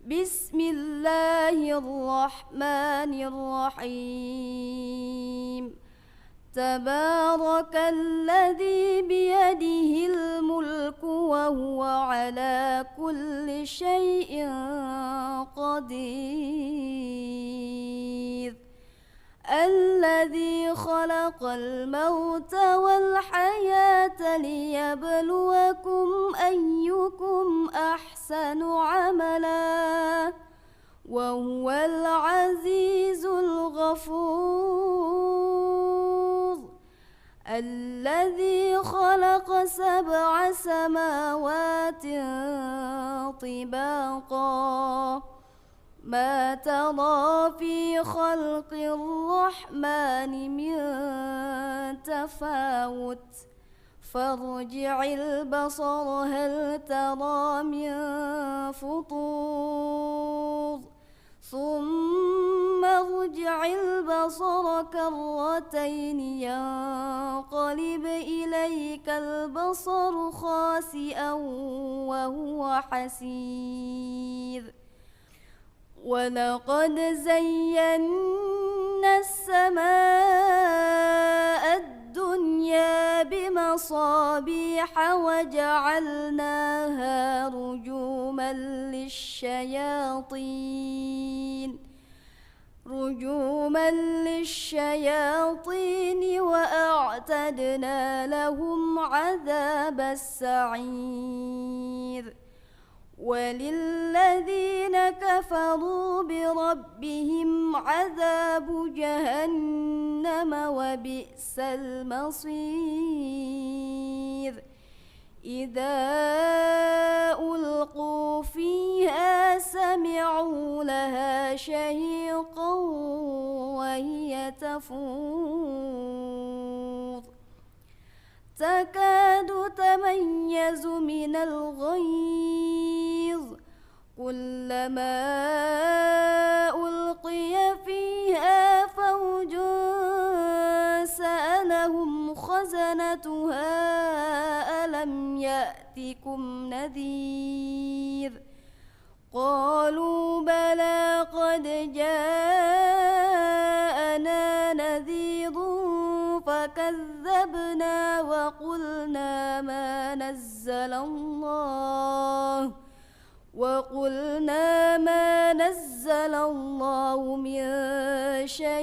بسم الله الرحمن الرحيم تبارك الذي بيده الملك وهو على كل شيء قدير الذي خلق الموت والحياة ليبلوكم أيكم أحسن عملا وهو العزيز الغفور الذي خلق 7 سماوات طباقا ما ترى في خلق الرحمن من تفاوت فارجع البصر هل ترى من فطور ثم ارجع البصر كرتين ينقلب إليك البصر خاسئا وهو حسير ولقد زينا السماء الدنيا بمصابيح وجعلناها رجوما للشياطين وأعتدنا لهم عذاب السعير وللذين كفروا بربهم عذاب جهنم وبئس المصير إذا ألقوا فيها سمعوا لها شهيقا وهي تفور تكاد تميز من الغيظ كلما ألقي فيها فوج سألهم خزنتها ألم يأتكم نذير قالوا بلى قد جاءنا نذير فكذبنا وقلنا ما نزل الله من شيء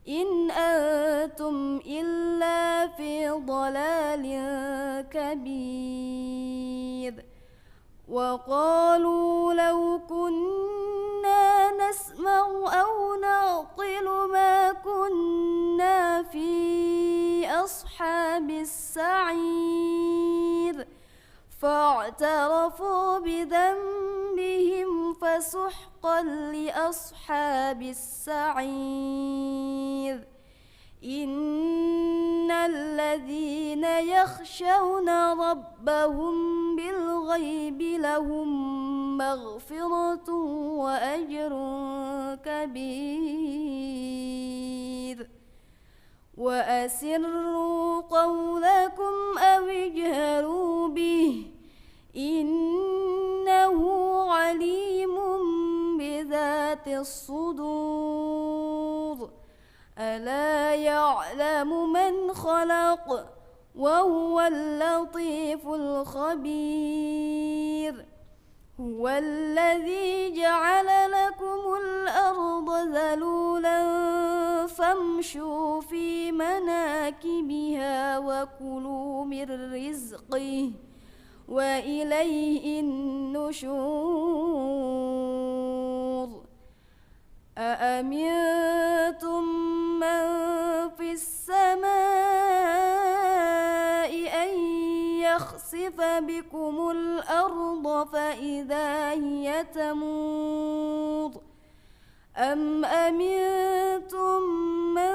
إن أنتم إلا في ضلال كبير وقالوا لو كنا نسمع أو نعقل ما كنا في أصحاب السعير فاعترفوا بذنبهم فسحقا لأصحاب السعير إن الذين يخشون ربهم بالغيب لهم مغفرة وأجر كبير وأسروا قولكم أو اجهروا به إنه عليم بذات الصدور ألا يعلم من خلق وهو اللطيف الخبير هو الذي جعل لكم الأرض ذلولا فامشوا في مناكبها وكلوا من رزقه وإليه النشور أأمنتم من في السماء أن يخسف بكم الأرض فإذا هي تمور أم أمنتم من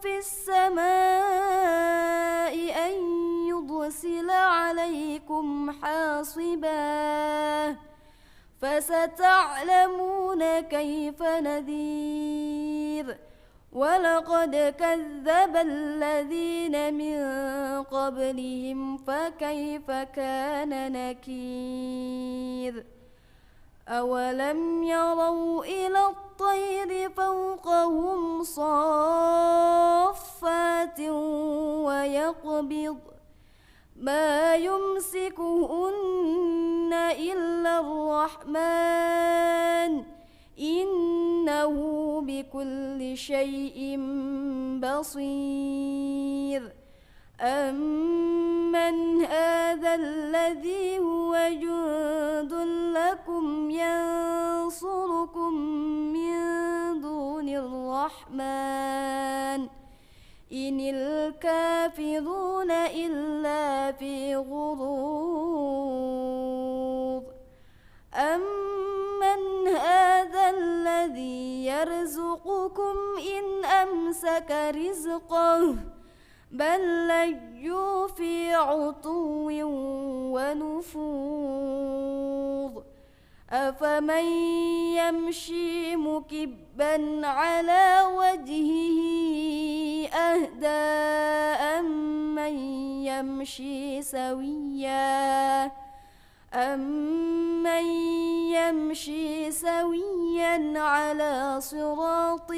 في السماء أن يرسل عليكم حاصبا فستعلمون كيف نذير ولقد كذب الذين من قبلهم فكيف كان نكير أولم يروا إلى الطير فوقهم صافات ويقبض ما يمسكهن إلا الرحمن إنه بكل شيء بصير أمن هذا الذي هو جند لكم ينصركم من دون الرحمن إن الكافرون إلا في غرور أمن هذا الذي يرزقكم إن أمسك رزقه بل لجوا في عتو ونفور أفمن يمشي مكبا على وجهه أهدى أمن يمشي سويا على صراط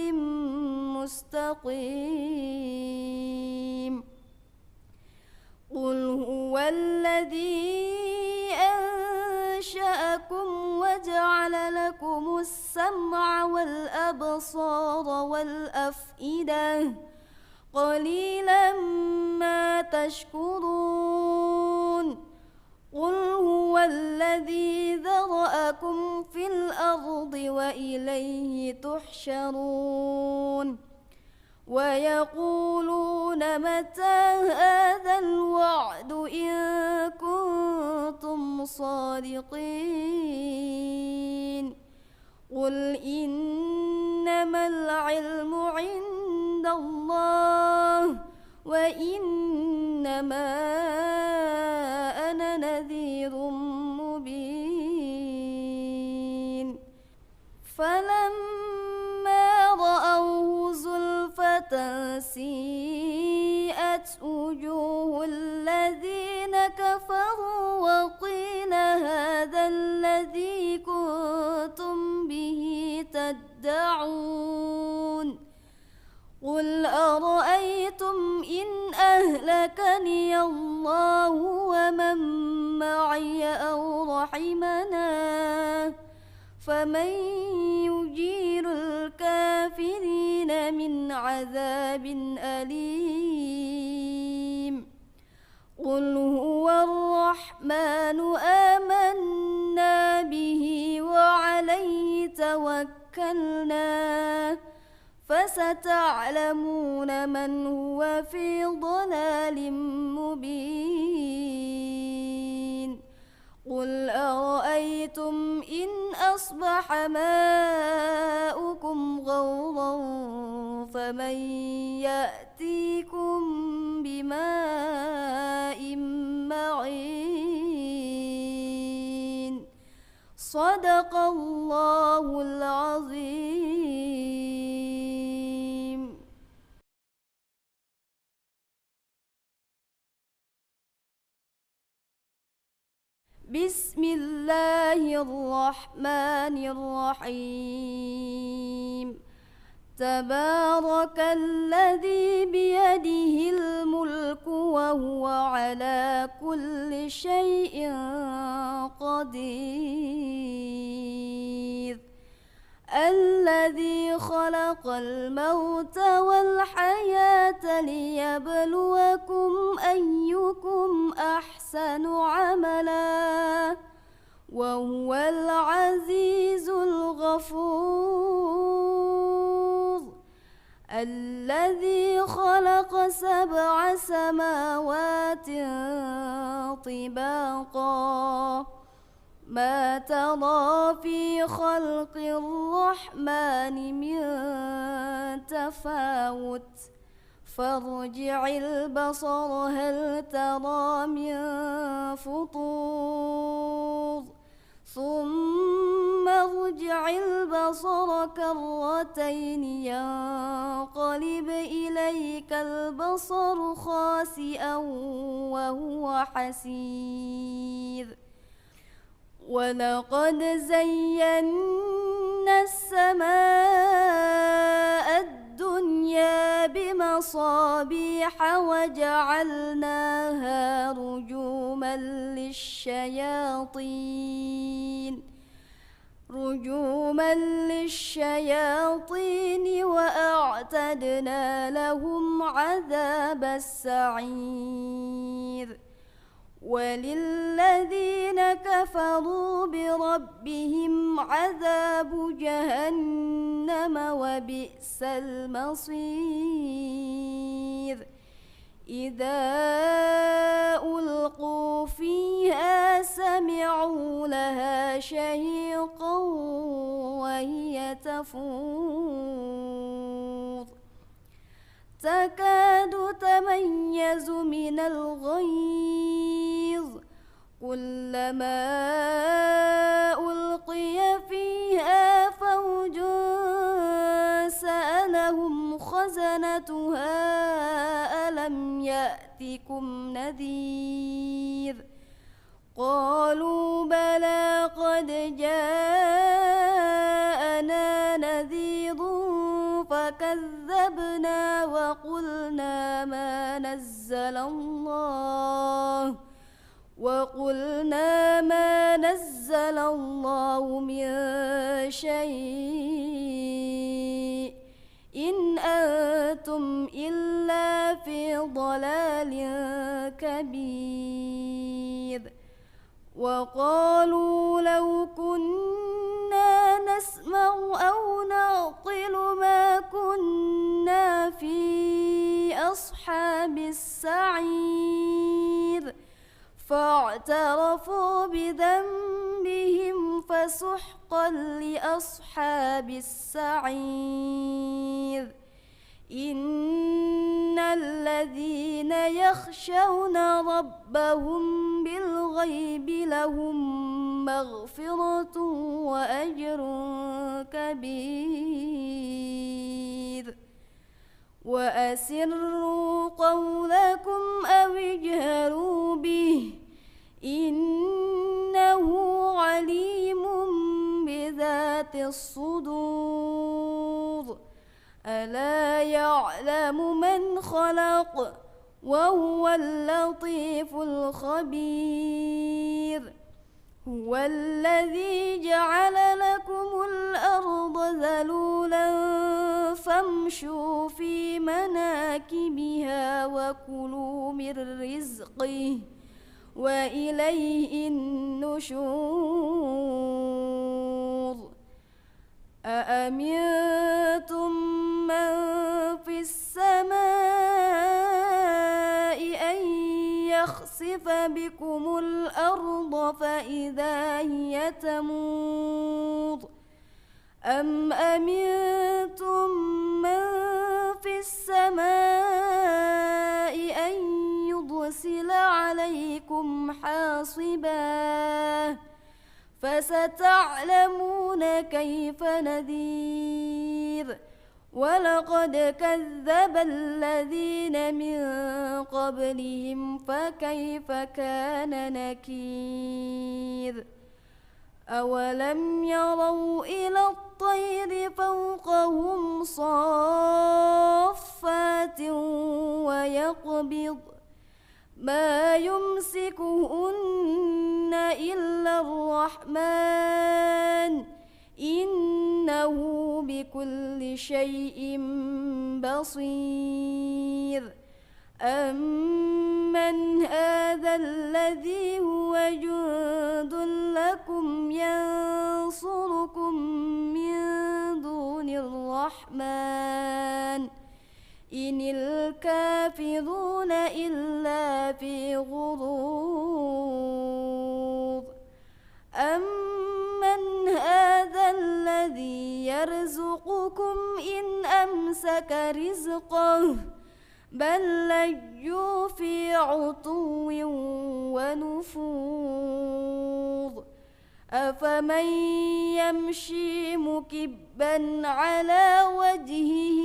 مستقيم قل هو الذي أنشأكم وجعل لكم السمع والأبصار والأفئدة قليلا ما تشكرون قل هو الذي ذرأكم في الأرض وإليه تحشرون ويقولون متى هذا الوعد إن كنتم صادقين قل إنما العلم عند الله وإنما أنا نذير مبين فلما رأوه زلفة سيئت وجوه الذين كفروا وقيل هذا الذي كنتم به تدعون قل أرأيتم إن أهلكني الله ومن معي أو رحمنا فمن يجير الكافرين من عذاب أليم قل هو الرحمن آمنا به وعليه توكلنا فستعلمون من هو في ضلال مبين قل أرأيتم إن أصبح ماؤكم غورا فمن يأتيكم بماء معين صدق الله العظيم. بسم الله الرحمن الرحيم تبارك الذي بيده الملك وهو على كل شيء قدير الذي خلق الموت والحياة ليبلوكم أيكم أحسن عملا وهو العزيز الغفور الذي خلق 7 سماوات طباقا ما ترى في خلق الرحمن من تفاوت فارجع البصر هل ترى من فطور ثم ارجع البصر كرتين ينقلب إليك البصر خاسئا وهو حسير ولقد زينا السماء الدنيا بمصابيح وجعلناها رجوما للشياطين وأعتدنا لهم عذاب السعير وللذين كفروا بربهم عذاب جهنم وبئس المصير إذا ألقوا فيها سمعوا لها شهيقا وهي تفور تكاد تميز من الغيظ كلما ألقي فيها فوج سألهم خزنتها ألم يأتكم نذير قالوا بلى قد جاءنا نذير فكذبنا وقلنا ما نزل الله من شيء إن أنتم إلا في ضلال كبير وقالوا لو كنا نسمع أو نعقل ما كنا في أصحاب السعير فاعترفوا بذنبهم فسحقا لأصحاب السعير إن الذين يخشون ربهم بالغيب لهم مغفرة وأجر كبير وأسروا قولكم أو اجهروا به إنه عليم بذات الصدور ألا يعلم من خلق وهو اللطيف الخبير هو الذي جعل لكم الأرض ذلولا فامشوا في مناكبها وكلوا من رزقه وإليه النشور أأمنتم من في السماء أن يخسف بكم الأرض فإذا هي تمور أم أمنتم من في السماء أن يرسل عليكم حاصبا فستعلمون كيف نذير ولقد كذب الذين من قبلهم فكيف كان نكير أولم يروا إلى الطير فوقهم صافات ويقبض ما يمسكهن إلا الرحمن إنه بكل شيء بصير أمن هذا الذي هو جند لكم ينصركم من دون الرحمن إن الكافرون إلا في غرور أمن هذا الذي يرزقكم إن أمسك رزقه بل لجوا في عتو ونفور أفمن يمشي مكبا على وجهه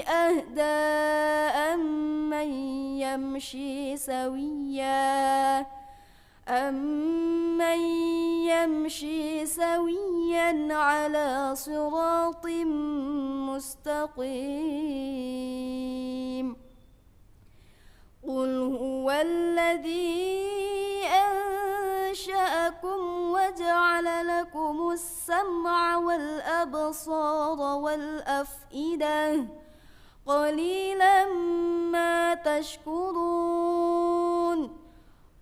أهدى أمن يمشي سويا على صراط مستقيم قل هو الذي أنشأكم وجعل لكم السمع والأبصار والأفئدة قليلا ما تشكرون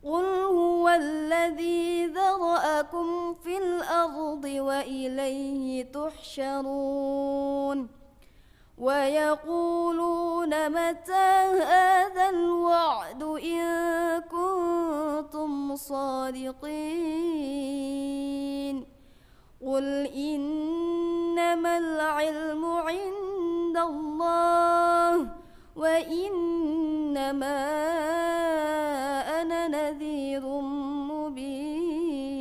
قل هو الذي ذرأكم في الأرض وإليه تحشرون ويقولون متى هذا الوعد إن كنتم صادقين قل إنما العلم عند الله وإنما أنا نذير مبين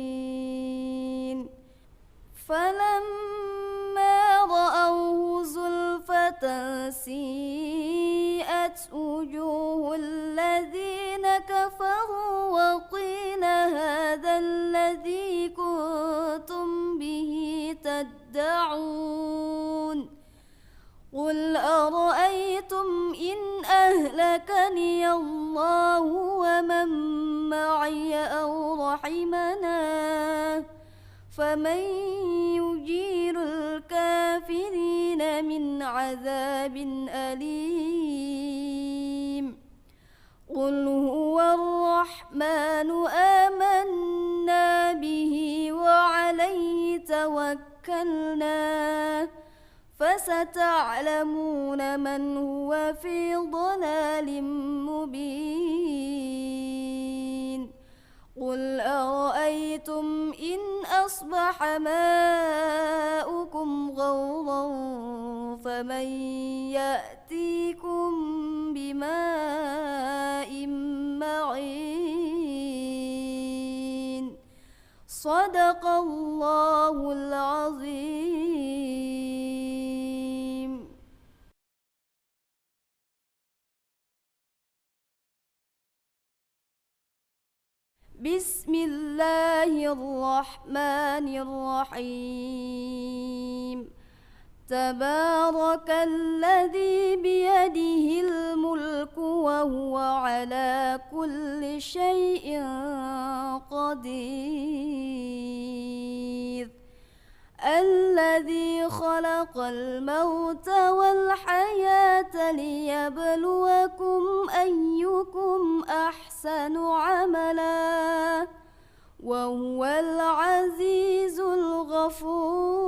فلما رأوه زلفة سيئت وجوه الذين كفروا وقيل هذا الذي كنتم به تدعون قل أرأيتم إن أهلكني الله ومن معي أو رحمنا فمن يجير الكافرين من عذاب أليم قل هو الرحمن آمنا به وعليه توكلنا فستعلمون من هو في ضلال مبين قل أرأيتم إن أصبح ماؤكم غورا فمن يأتيكم بماء معين صدق الله العظيم. بسم الله الرحمن الرحيم تبارك الذي بيده الملك وهو على كل شيء قدير الذي خلق الموت والحياة ليبلوكم أيكم أحسن عملا وهو العزيز الغفور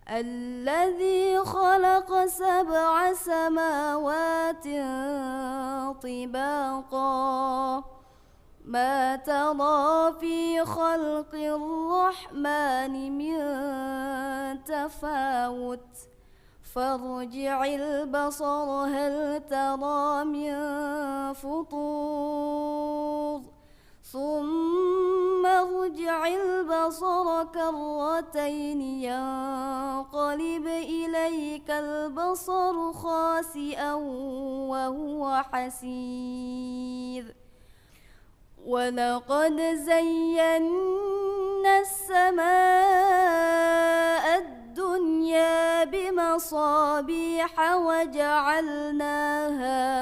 الذي خلق 7 سماوات طباقا ما ترى في خلق الرحمن من تفاوت فارجع البصر هل ترى من فطور ثم ارجع البصر البصر كرتين ينقلب إليك البصر خاسئا وهو حسير ولقد زينا السماء الدنيا بمصابيح وجعلناها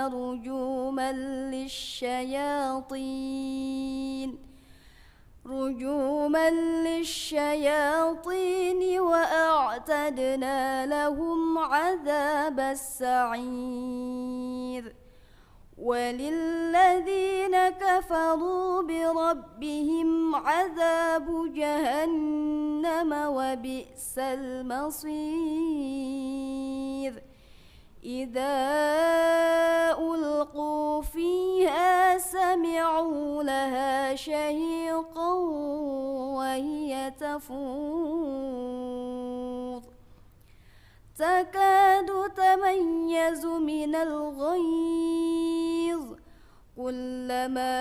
رجوما للشياطين وأعتدنا لهم عذاب السعير وللذين كفروا بربهم عذاب جهنم وبئس المصير إذا ألقوا فيها سمعوا لها شهيقا وهي تفور تكاد تميز من الغيظ كلما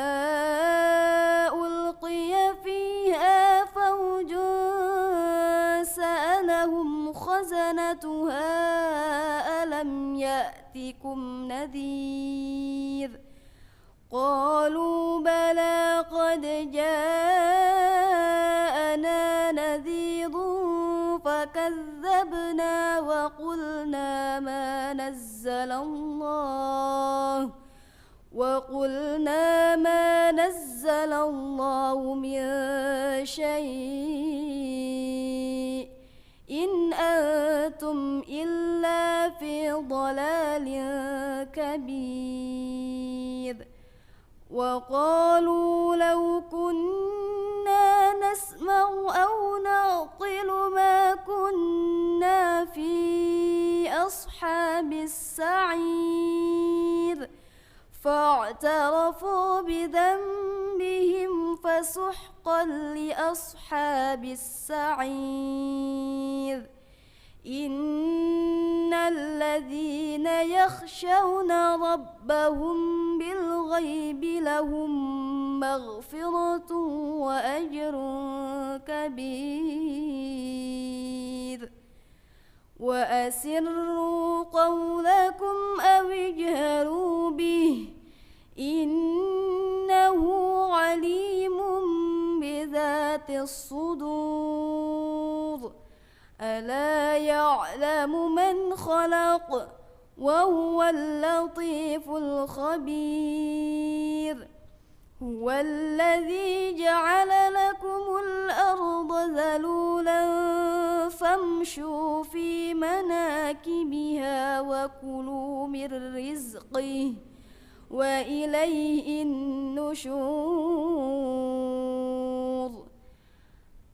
ألقي فيها فوج سألهم خزنتها ألم يأتكم نذير قالوا بلى قد جاءنا نذير فكذبنا وقلنا ما نزل الله من شيء إن أنتم إلا في ضلال كبير وقالوا لو كنا نسمع أو نعقل ما كنا في أصحاب السعير فاعترفوا بذنبهم فسحقا لأصحاب السعير إن الذين يخشون ربهم بالغيب لهم مغفرة وأجر كبير وأسروا قولكم أو اجهروا به إنه عليم بذات الصدور ألا يعلم من خلق وهو اللطيف الخبير هو الذي جعل لكم الأرض ذلولا فامشوا في مناكبها وكلوا من رزقه وإليه النشور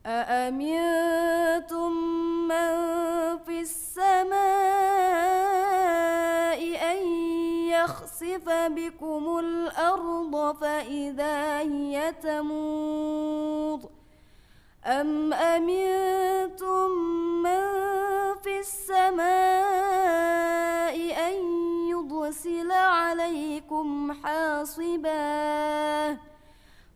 أأمنتم من في السماء أن يخسف بكم الأرض فإذا هي تمور أم أمنتم من في السماء أن يرسل عليكم حاصبا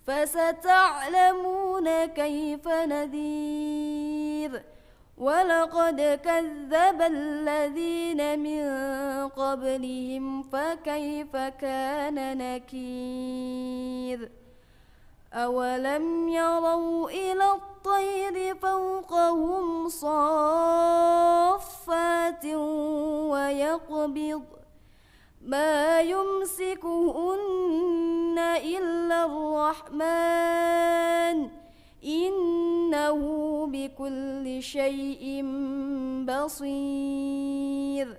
فستعلمون كيف نذير ولقد كذب الذين من قبلهم فكيف كان نكير أولم يروا إلى الطير فوقهم صافات ويقبض ما يمسكهن إلا الرحمن إنه بكل شيء بصير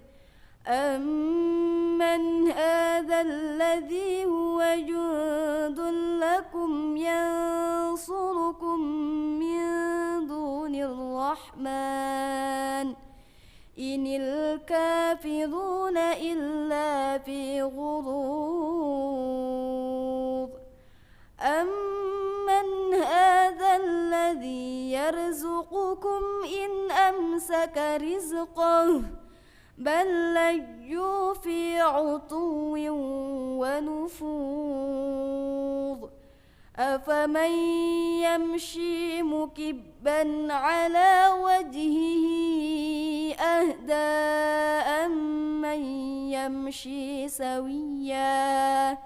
أمن هذا الذي هو جند لكم ينصركم من دون الرحمن إن الكافرون إلا في غرور أمن هذا الذي يرزقكم إن أمسك رزقه بل لجوا في عتو ونفور أفمن يمشي مكبا على وجهه أهدى أمن يمشي سويا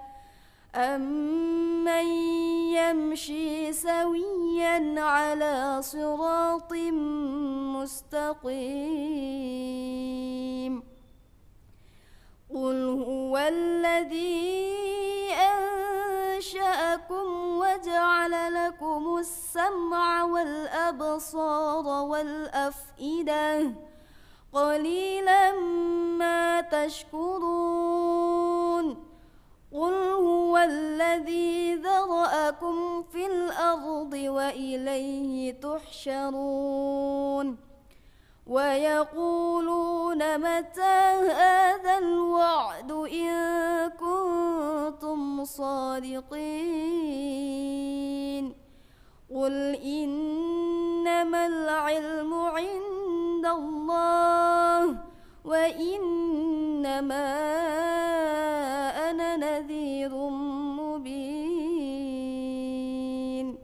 على صراط مستقيم قل هو الذي أنشأكم وجعل لكم السمع والأبصار والأفئدة قليلا ما تشكرون قل هو الذي ذرأكم في الأرض وإليه تحشرون ويقولون متى هذا الوعد إن كنتم صادقين قل إنما العلم عند الله وإنما أنا نذير مبين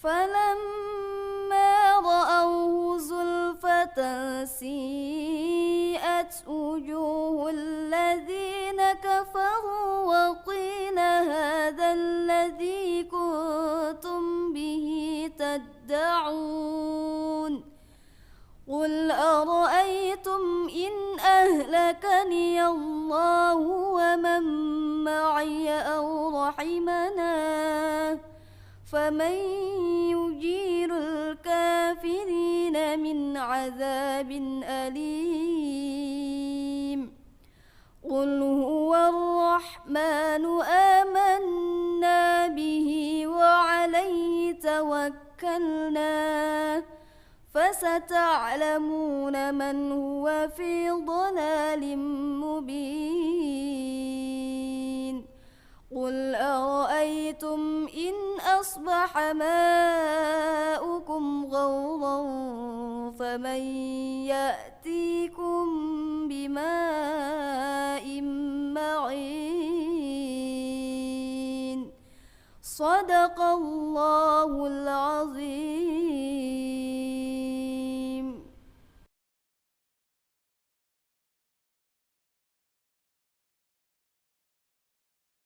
فلما رأوه زلفة سيئت وجوه الذين كفروا وقيل هذا الذي كنتم به تدعون قل أرأيتم إن أهلكني الله ومن معي أو رحمنا فمن يجير الكافرين من عذاب أليم قل هو الرحمن آمنا به وعليه توكلنا فستعلمون من هو في ضلال مبين قل أرأيتم إن أصبح ماؤكم غورا فمن يأتيكم بماء معين صدق الله العظيم.